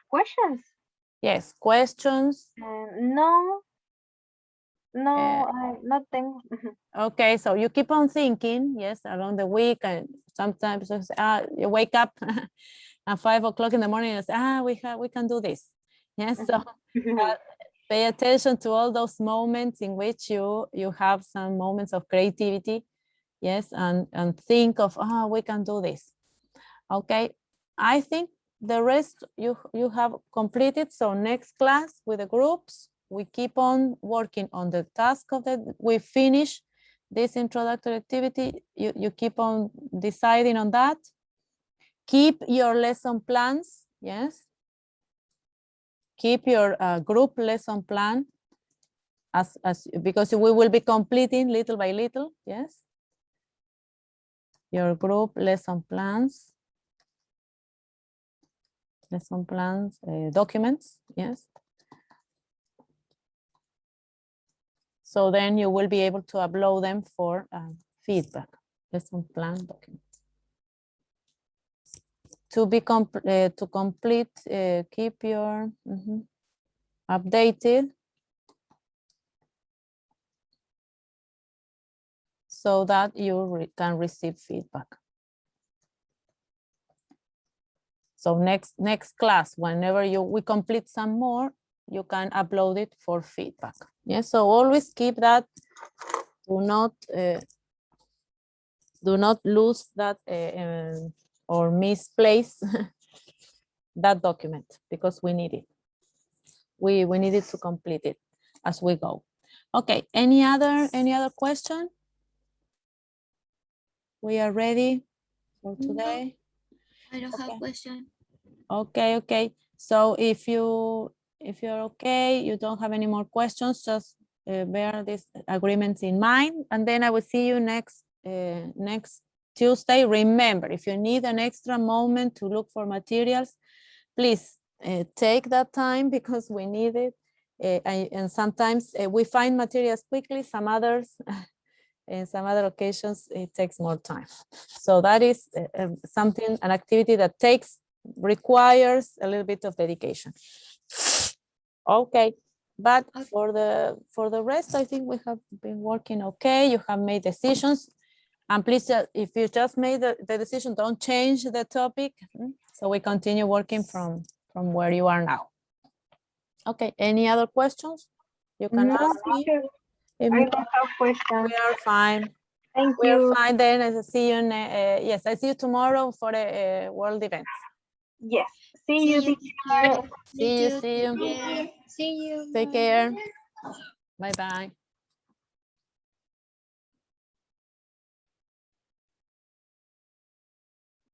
Questions? Yes, questions. No, nothing. Okay, so you keep on thinking, yes, along the week, and sometimes you wake up at 5 o'clock in the morning and say, we can do this. Yes, so pay attention to all those moments in which you have some moments of creativity, yes, and think of, we can do this. Okay, I think the rest you have completed. So next class with the groups, we keep on working on the task we finish this introductory activity. You keep on deciding on that. Keep your lesson plans, yes. Keep your group lesson plan because we will be completing little by little, yes. Your group lesson plans. Documents, yes. So then you will be able to upload them for feedback. Lesson plan documents. To complete, keep your updated so that you can receive feedback. So next class, whenever we complete some more, you can upload it for feedback. Yes, so always keep that. Do not lose that or misplace that document, because we need it. We need it to complete it as we go. Okay, any other question? We are ready for today. I don't have a question. Okay. So if you're okay, you don't have any more questions, just bear these agreements in mind, and then I will see you next Tuesday. Remember, if you need an extra moment to look for materials, please take that time, because we need it. And sometimes we find materials quickly, some others In some other occasions, it takes more time. So that is something, an activity that requires a little bit of dedication. Okay, but for the rest, I think we have been working okay. You have made decisions. And please, if you just made the decision, don't change the topic. So we continue working from where you are now. Okay, any other questions? You can ask me. I don't have questions. We are fine. Thank We you. are fine then. I see you. Yes, I see you tomorrow for a world event. Yes. See you. See you. See you. Take care. Bye bye.